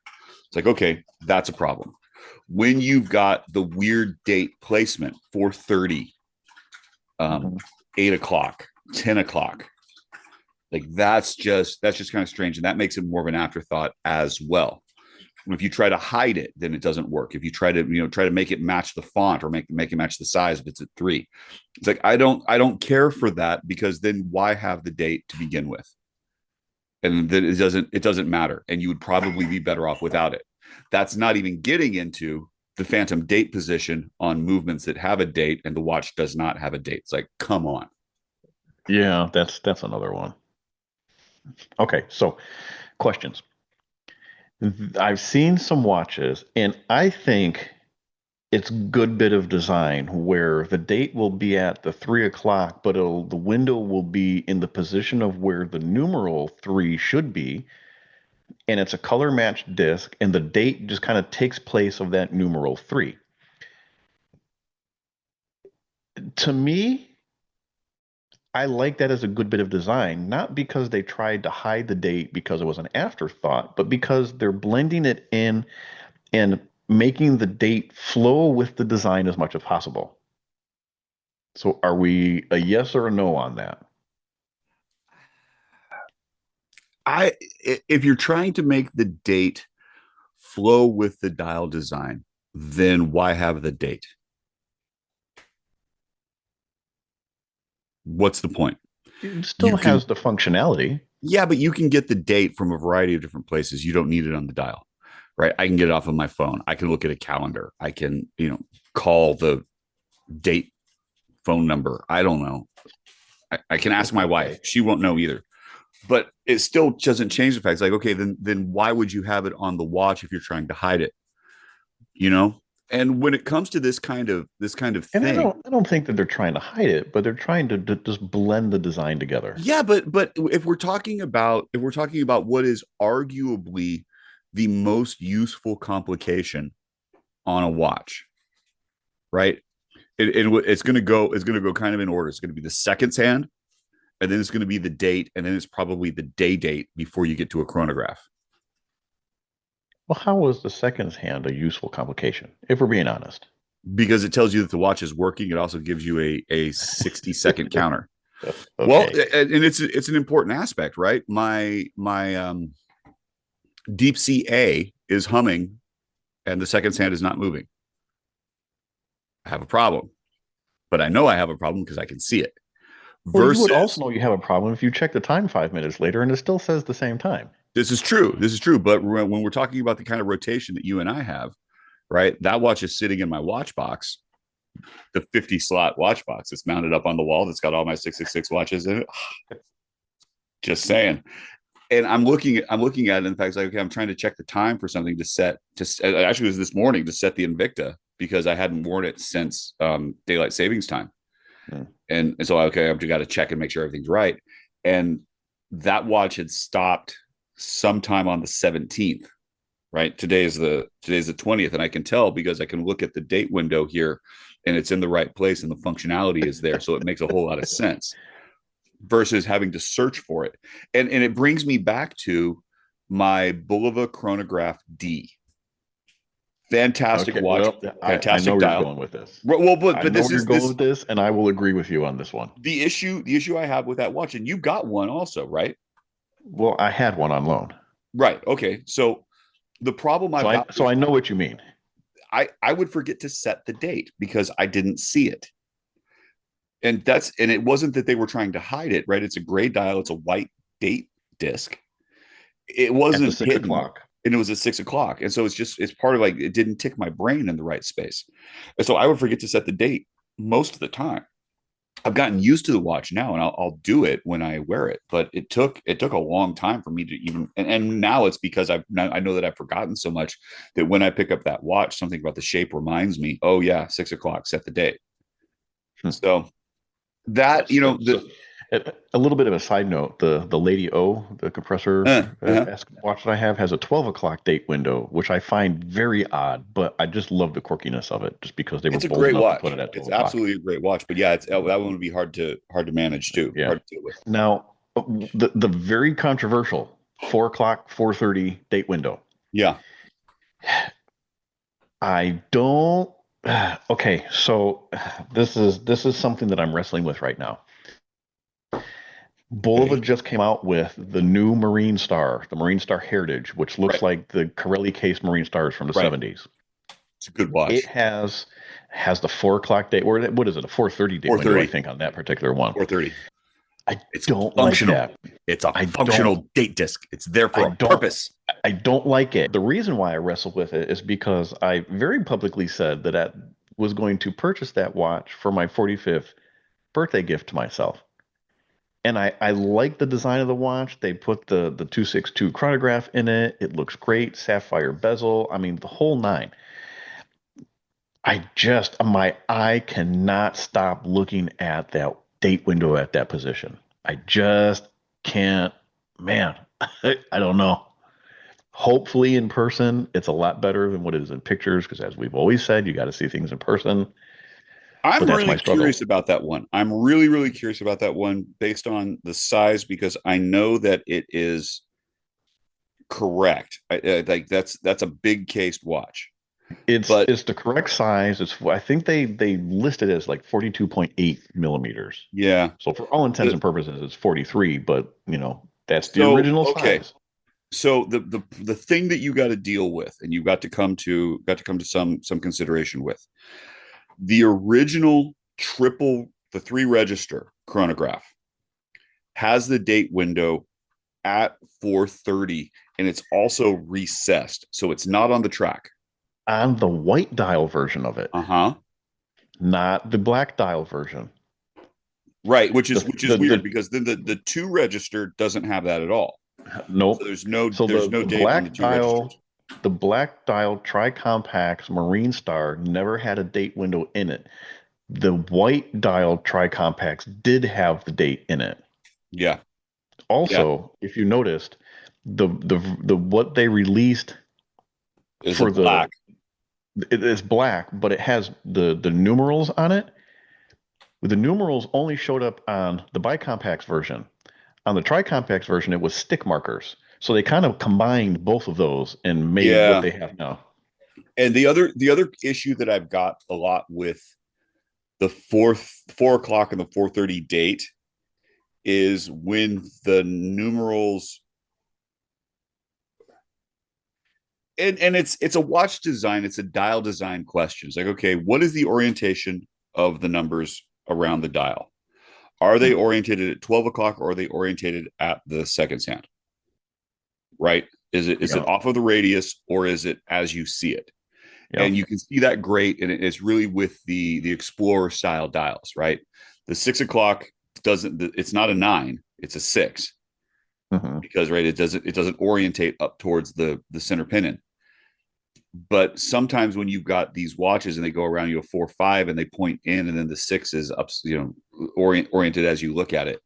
It's like okay, that's a problem. When you've got the weird date placement, 4:30, 8 o'clock, 10 o'clock, like that's just kind of strange, and that makes it more of an afterthought as well. If you try to hide it, then it doesn't work. If you try to make it match the font or make it match the size, if it's at 3, it's like I don't care for that because then why have the date to begin with? And then it doesn't matter, and you would probably be better off without it. That's not even getting into the phantom date position on movements that have a date and the watch does not have a date. It's like, come on. Yeah, that's another one. Okay, so questions. I've seen some watches, and I think it's good bit of design where the date will be at the 3 o'clock, but the window will be in the position of where the numeral 3 should be, and it's a color matched disc, and the date just kind of takes place of that numeral 3. To me, I like that as a good bit of design, not because they tried to hide the date because it was an afterthought, but because they're blending it in and making the date flow with the design as much as possible. So are we a yes or a no on that? If you're trying to make the date flow with the dial design, then why have the date? What's the point? It still has the functionality. Yeah, but you can get the date from a variety of different places. You don't need it on the dial, right? I can get it off of my phone. I can look at a calendar. I can, call the date phone number. I don't know. I can ask my wife. She won't know either. But it still doesn't change the fact. It's like, okay, then why would you have it on the watch if you're trying to hide it? And when it comes to this kind of And thing, I don't think that they're trying to hide it, but they're trying to just blend the design together. yeah, but if we're talking about what is arguably the most useful complication on a watch, right? It's going to go kind of in order. It's going to be the seconds hand, and then it's going to be the date, and then it's probably the day date before you get to a chronograph. Well, how is the seconds hand a useful complication, if we're being honest? Because it tells you that the watch is working. It also gives you a 60-second counter. Okay. Well, and it's an important aspect, right? My Deep Sea A is humming, and the seconds hand is not moving. I have a problem, but I know I have a problem because I can see it. Well, you would also know you have a problem if you check the time 5 minutes later and it still says the same time. This is true. But when we're talking about the kind of rotation that you and I have, right? That watch is sitting in my watch box, the 50 slot watch box. It's mounted up on the wall. That's got all my 666 watches in it. Just saying. And I'm looking at it. In fact, it's like, okay, I'm trying to check the time for something to set. Actually, it was this morning to set the Invicta because I hadn't worn it since daylight savings time. And so, okay, I've got to check and make sure everything's right. And that watch had stopped sometime on the 17th, right? Today's the 20th. And I can tell because I can look at the date window here and it's in the right place and the functionality is there. So it makes a whole lot of sense. versus having to search for it. And it brings me back to my Bulova chronograph D. Fantastic Okay, watch, well, I know fantastic where you're dial. going with this. Well, I but know this where you're is going with this, and I will agree with you on this one. the issue I have with that watch, and you got one also, right? Well, I had one on loan, Right. Okay. So the problem I've got, so I know what you mean. I would forget to set the date because I didn't see it. And it wasn't that they were trying to hide it, right? It's a gray dial, it's a white date disc. It At wasn't the 6 hidden, o'clock. and it was at 6 o'clock. And so it's part of like it didn't tick my brain in the right space. And so I would forget to set the date most of the time. I've gotten used to the watch now, and I'll do it when I wear it. But it took a long time for me to even. And now it's because I know that I've forgotten so much that when I pick up that watch, something about the shape reminds me. Oh yeah, 6 o'clock. Set the date. Hmm. So that a little bit of a side note: the Lady O, the compressor watch that I have, has a 12 o'clock date window, which I find very odd. But I just love the quirkiness of it, just because they were it's a bold great enough watch. to put it at 12 It's o'clock. absolutely a great watch. But yeah, that one would be hard to manage too. Yeah. Hard to deal with. Now, the very controversial 4 o'clock, 4:30 date window. Yeah. I don't. Okay, so this is something that I'm wrestling with right now. Bulova just came out with the new Marine Star, the Marine Star Heritage, which looks like the Corelli case Marine Stars from the 70s. It's a good watch. It has the 4 o'clock date, or what is it, a 4:30 date window, I think, on that particular one. 4:30. It's don't functional. Like that. It's a functional date disc. It's there for a purpose. I don't like it. The reason why I wrestle with it is because I very publicly said that I was going to purchase that watch for my 45th birthday gift to myself. And I like the design of the watch. They put the 262 chronograph in it. It looks great. Sapphire bezel. I mean, the whole nine. My eye cannot stop looking at that date window at that position. I just can't, man, I don't know. Hopefully in person, it's a lot better than what it is in pictures, because as we've always said, you got to see things in person. I'm really curious about that one. I'm really, really curious about that one based on the size, because I know that it is correct. Like that's a big cased watch. It's the correct size. I think they list it as like 42.8 millimeters. Yeah. So for all intents and purposes, it's 43, but that's the original size. So the thing that you got to deal with, and you got to come to some consideration with, the original the 3 register chronograph has the date window at 4:30, and it's also recessed, so it's not on the track. On the white dial version of it. Not the black dial version. Right, which is weird, because then the 2 register doesn't have that at all. Nope. So there's no date on the 2 registers. The black dial tri-compacts Marine Star never had a date window in it. The white dial tri-compacts did have the date in it. Yeah. Also, if you noticed, the what they released is for black. It is black, but it has the numerals on it. The numerals only showed up on the bicompacts version. On the tri-compacts version, it was stick markers. So they kind of combined both of those and made what they have now. And the other issue that I've got a lot with the 4 o'clock and the 4:30 date is when the numerals, and it's a watch design, it's a dial design question. It's like, okay, what is the orientation of the numbers around the dial? Are they orientated at 12 o'clock, or are they orientated at the seconds hand? Right? Is it off of the radius, or is it as you see it? Yep. And you can see that great, and it's really with the Explorer style dials, right? The 6 o'clock it's not a 9, it's a 6. Because it doesn't orientate up towards the center pinion. But sometimes when you've got these watches and they go around you a 4-5 and they point in, and then the 6 is up, oriented as you look at it.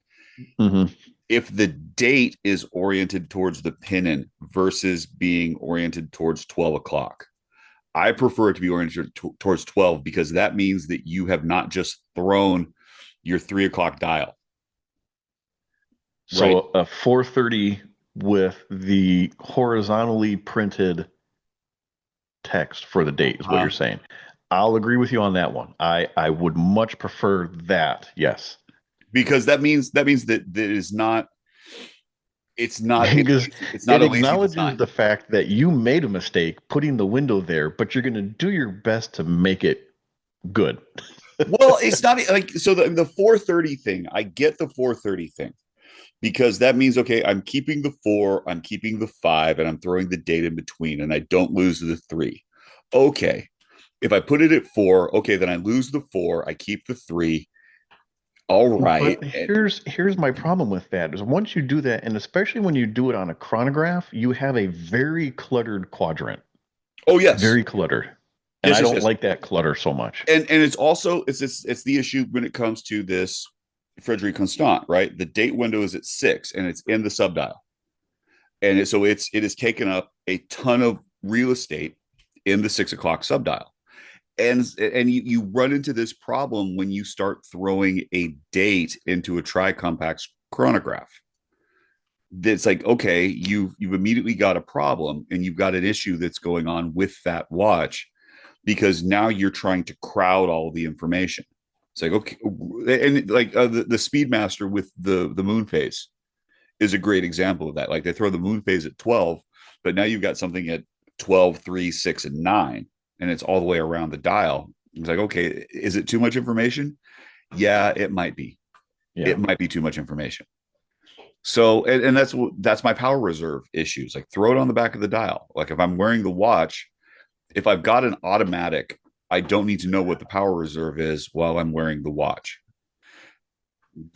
If the date is oriented towards the pinion versus being oriented towards 12 o'clock, I prefer it to be oriented towards 12, because that means that you have not just thrown your 3 o'clock dial. Right. So a 430 with the horizontally printed text for the date is what you're saying. I'll agree with you on that one. I would much prefer that. Yes. Because that is not Because it's not it a lazy acknowledges design. the fact that you made a mistake putting the window there, but you're going to do your best to make it good. Well, it's not like so the 430 thing. I get the 430 thing because that means okay, I'm keeping the 4, I'm keeping the 5, and I'm throwing the date in between, and I don't lose the 3. Okay, if I put it at 4, okay, then I lose the 4, I keep the 3. All right. But here's my problem with that is once you do that, and especially when you do it on a chronograph, you have a very cluttered quadrant. Oh yes, Very cluttered. And yes, I yes, don't yes. like that clutter so much. And it's also it's the issue when it comes to this Frederic Constant, right? The date window is at 6 and it's in the subdial, and so it has taken up a ton of real estate in the 6 o'clock subdial. And you run into this problem when you start throwing a date into a tri-compact chronograph. That's like, okay, you've immediately got a problem and you've got an issue that's going on with that watch because now you're trying to crowd all the information. It's like, okay, and like the Speedmaster with the moon phase is a great example of that. Like they throw the moon phase at 12, but now you've got something at 12, 3, 6, and 9, and it's all the way around the dial. It's like, okay, is it too much information? Yeah, it might be. Yeah. It might be too much information. So, and that's my power reserve issues. Like throw it on the back of the dial. Like if I'm wearing the watch, if I've got an automatic, I don't need to know what the power reserve is while I'm wearing the watch.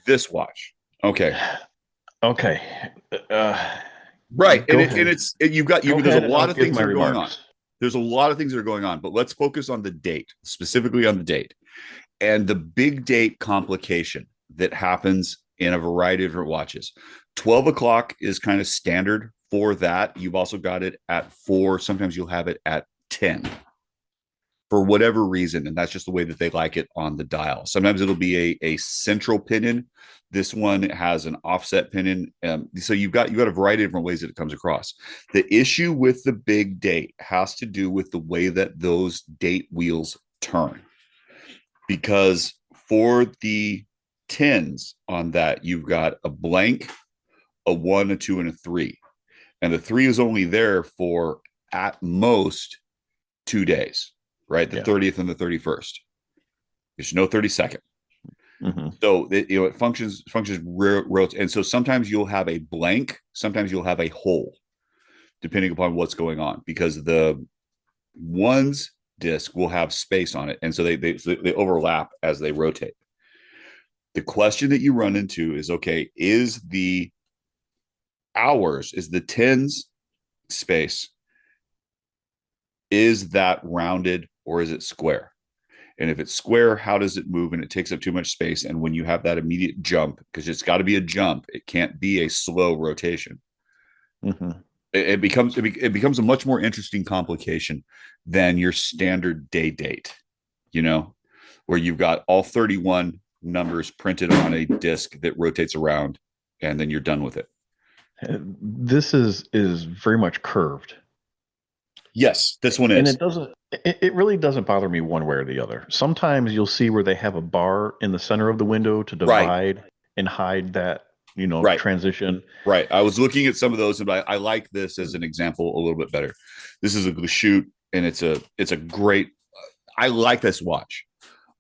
This watch, okay, Okay. right, Go ahead. you've got Go there's a ahead and I'll lot of give things my that are going on. remarks. There's a lot of things that are going on, but let's focus on the date, specifically on the date and the big date complication that happens in a variety of different watches. 12 o'clock is kind of standard for that. You've also got it at 4. Sometimes you'll have it at 10 for whatever reason. And that's just the way that they like it on the dial. Sometimes it'll be a central pinion. This one has an offset pinion. So you've got a variety of different ways that it comes across. The issue with the big date has to do with the way that those date wheels turn. Because for the 10s on that, you've got a blank, a 1, a 2, and a 3. And the 3 is only there for at most 2 days, right? The 30th and the 31st. There's no 32nd. Mm-hmm. So it functions real. And so sometimes you'll have a blank, sometimes you'll have a hole, depending upon what's going on, because the ones disc will have space on it, and so they overlap as they rotate. The question that you run into is, okay, is the 10s space, is that rounded or is it square? And if it's square, how does it move? And it takes up too much space. And when you have that immediate jump, because it's got to be a jump, it can't be a slow rotation. Mm-hmm. It becomes a much more interesting complication than your standard date, where you've got all 31 numbers printed on a disc that rotates around, and then you're done with it. This is very much curved. Yes, this one And is. it really doesn't bother me one way or the other. Sometimes you'll see where they have a bar in the center of the window to divide and hide that, transition. Right. I was looking at some of those, and I like this as an example a little bit better. This is a Glashute, and it's a great. I like this watch.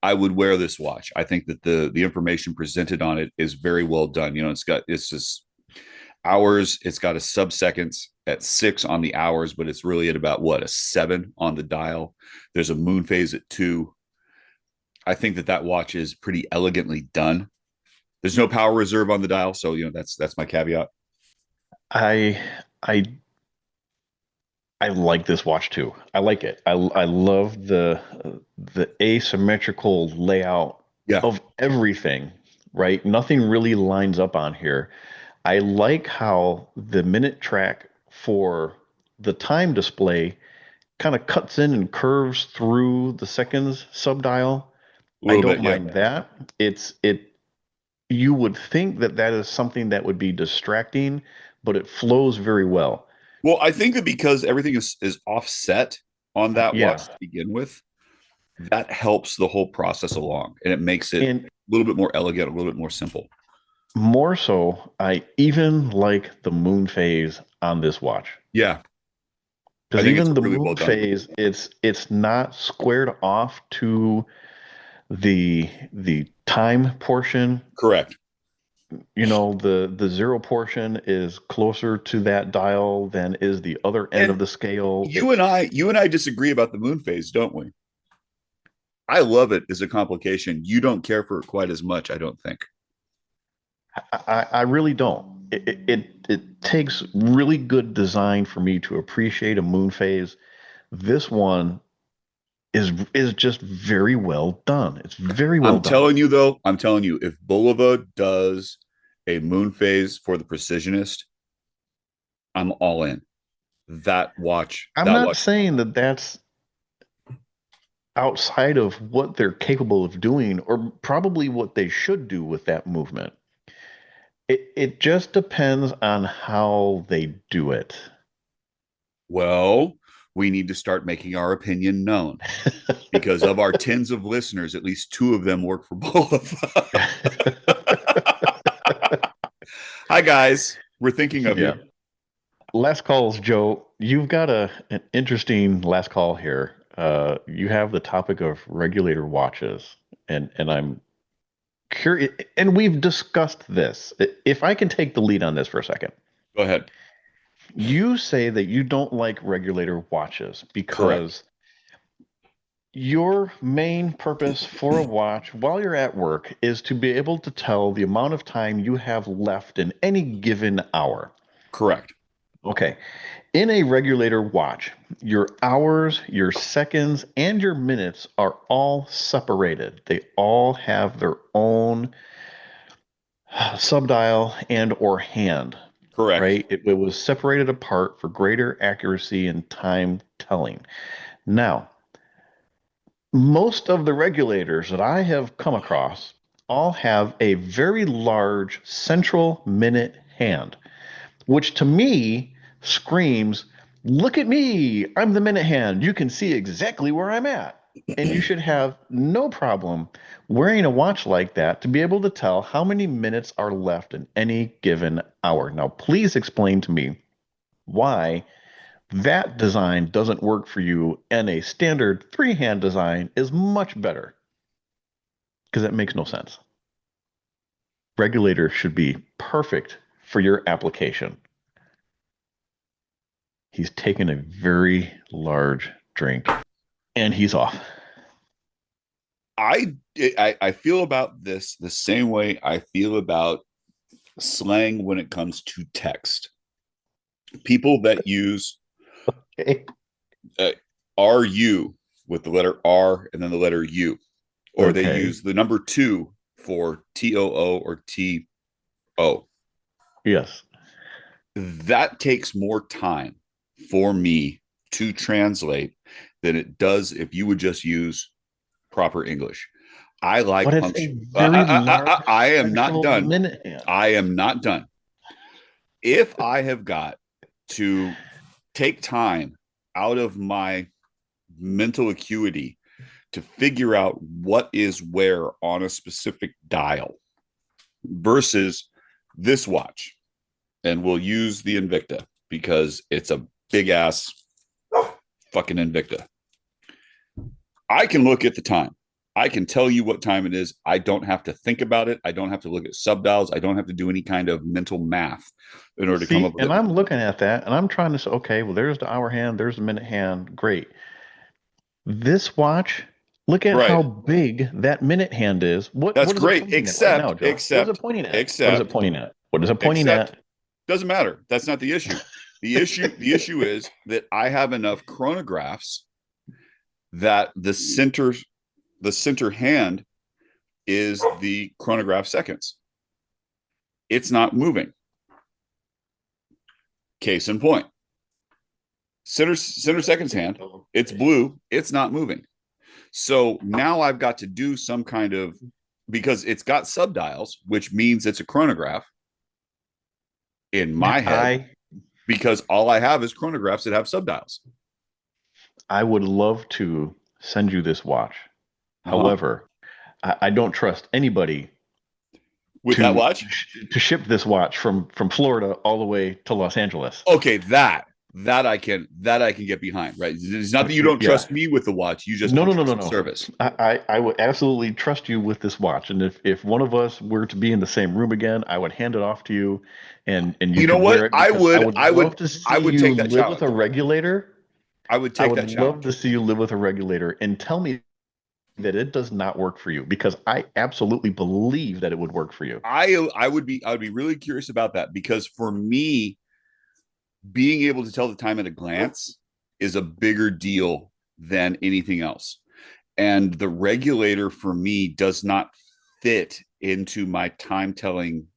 I would wear this watch. I think that the information presented on it is very well done. It's just hours. It's got a sub-seconds at 6 on the hours, but it's really at about a 7 on the dial. There's a moon phase at 2. I think that watch is pretty elegantly done. There's no power reserve on the dial, so that's my caveat. I like this watch too. I like it. I love the asymmetrical layout of everything, right? Nothing really lines up on here. I like how the minute track for the time display kind of cuts in and curves through the seconds subdial. I don't mind that. you would think that that is something that would be distracting, but it flows very well. Well, I think that because everything is offset on that watch Yeah. to begin with, that helps the whole process along, and it makes it a And little bit more elegant, a little bit more simple. more so, I even like the moon phase on this watch. Yeah, I Because think it's even the really well moon done. phase, it's not squared off to the time portion. Correct. You know, the zero portion is closer to that dial than is the other end of And the scale. you and I disagree about the moon phase, don't we? I love it as a complication. You don't care for it quite as much, I don't think. I really don't. It takes really good design for me to appreciate a moon phase. This one is just very well done. It's very well I'm done. telling you though, I'm telling you, if Bulova does a moon phase for the precisionist, I'm all in. That watch, I'm that not watch. saying that that's outside of what they're capable of doing, or probably what they should do with that movement. It just depends on how they do it. Well, we need to start making our opinion known because of our tens of listeners, at least two of them work for Bulova. Hi guys, we're thinking of Yeah. you. Last calls, Joe. You've got an interesting last call here. You have the topic of regulator watches, and I'm curious, and we've discussed this. If I can take the lead on this for a second. Go ahead. You say that you don't like regulator watches Correct. because your main purpose for a watch while you're at work is to be able to tell the amount of time you have left in any given hour. Correct. Okay. In a regulator watch, your hours, your seconds, and your minutes are all separated. They all have their own subdial and or hand, Correct. right? It was separated apart for greater accuracy and time telling. Now, most of the regulators that I have come across all have a very large central minute hand, which to me screams, look at me, I'm the minute hand. You can see exactly where I'm at. And you should have no problem wearing a watch like that to be able to tell how many minutes are left in any given hour. Now, please explain to me why that design doesn't work for you and a standard three hand design is much better, because that makes no sense. Regulator should be perfect for your application. He's taken a very large drink and he's off. I feel about this the same way I feel about slang when it comes to text. People that use Okay. RU with the letter R and then the letter U, or they Okay. use the number 2 for TOO or TO. Yes. That takes more time for me to translate than it does if you would just use proper English. I But like it's a punctuation. very large I am not central done. minute hand. I am not done. If I have got to take time out of my mental acuity to figure out what is where on a specific dial versus this watch, and we'll use the Invicta because it's a big ass fucking Invicta. I can look at the time. I can tell you what time it is. I don't have to think about it. I don't have to look at subdials. I don't have to do any kind of mental math in order to come up See, with and it. I'm looking at that and I'm trying to say, okay, well, there's the hour hand, there's the minute hand. Great. This watch, look at Right. how big that minute hand is. That's What is it great. pointing at right now, Except, Joe? What is it except, pointing at? What is it except, pointing at? What is it pointing except, at? doesn't matter. That's not the issue. The issue is that I have enough chronographs that the center hand is the chronograph seconds. It's not moving. Case in point. Center seconds hand, it's blue, it's not moving. So now I've got to do some kind of because it's got subdials, which means it's a chronograph in my head, because all I have is chronographs that have subdials. I would love to send you this watch. However, I don't trust anybody with that watch to ship this watch from Florida all the way to Los Angeles. Okay, that I can get behind, right? It's not that you don't trust me with the watch. You just no service. I would absolutely trust you with this watch, and if one of us were to be in the same room again, I would hand it off to you, and you know what? I would love to see you take that live challenge with a regulator. I would take that challenge. I would love to see you live with a regulator and tell me that it does not work for you, because I absolutely believe that it would work for you. I would be really curious about that, because for me, being able to tell the time at a glance is a bigger deal than anything else. And the regulator for me does not fit into my time telling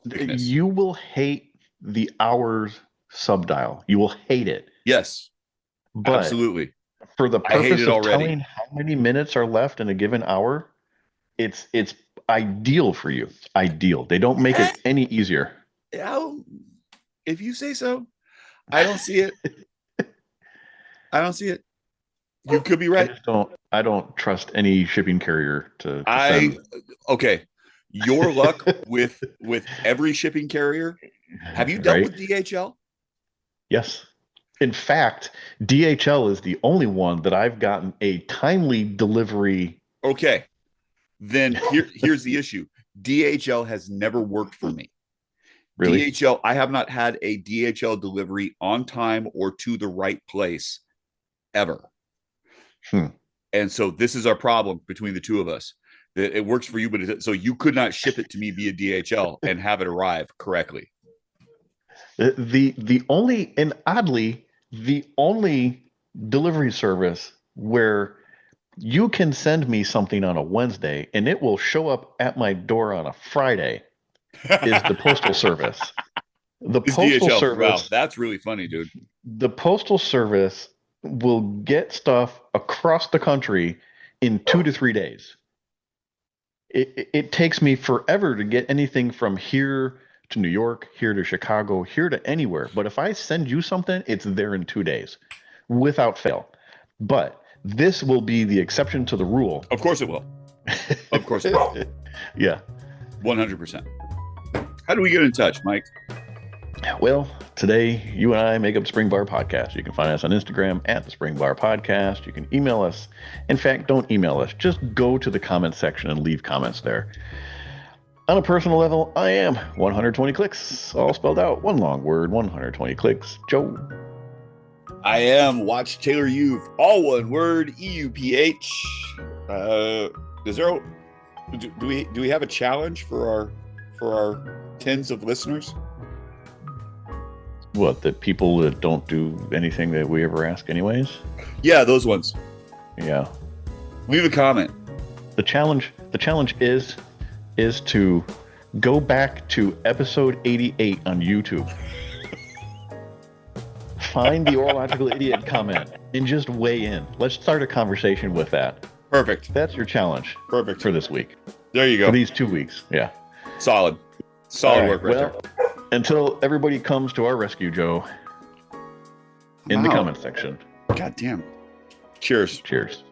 quickness. You will hate the hours subdial. You will hate it. Yes, but absolutely. For the purpose of telling how many minutes are left in a given hour, it's ideal for you. Ideal. They don't make it any easier. If you say so. I don't see it. I don't see it. You could be right. I don't trust any shipping carrier to send. Okay. Your luck with every shipping carrier. Have you dealt with DHL? Yes. In fact, DHL is the only one that I've gotten a timely delivery. Okay. Then here's the issue. DHL has never worked for me. Really? DHL, I have not had a DHL delivery on time or to the right place ever. And so this is our problem between the two of us. That it works for you, but so you could not ship it to me via DHL and have it arrive correctly. The only, and oddly, the only delivery service where you can send me something on a Wednesday and it will show up at my door on a Friday is the Postal Service. The Postal DHL, Service. wow, that's really funny, dude. The Postal Service will get stuff across the country in 2 to 3 days. It takes me forever to get anything from here to New York, here to Chicago, here to anywhere. But if I send you something, it's there in 2 days without fail. But this will be the exception to the rule. Of course it will. Of course it will. Yeah. 100%. How do we get in touch, Mike? Well, today you and I make up Spring Bar Podcast. You can find us on Instagram at the Spring Bar Podcast. You can email us. In fact, don't email us. Just go to the comment section and leave comments there. On a personal level, I am 120 clicks, all spelled out. One long word, 120 clicks. Joe. I am Watch Taylor Youth, all one word, EUPH. Do we have a challenge for our tens of listeners? What, that people that don't do anything that we ever ask anyways? Yeah, those ones. Yeah. Leave a comment. The challenge is to go back to episode 88 on YouTube. Find the Horological Idiot comment and just weigh in. Let's start a conversation with that. Perfect. That's your challenge. Perfect. For this week. There you go. For these 2 weeks. Yeah. Solid work right there. Until everybody comes to our rescue, Joe, in the comment section. God damn. Cheers. Cheers.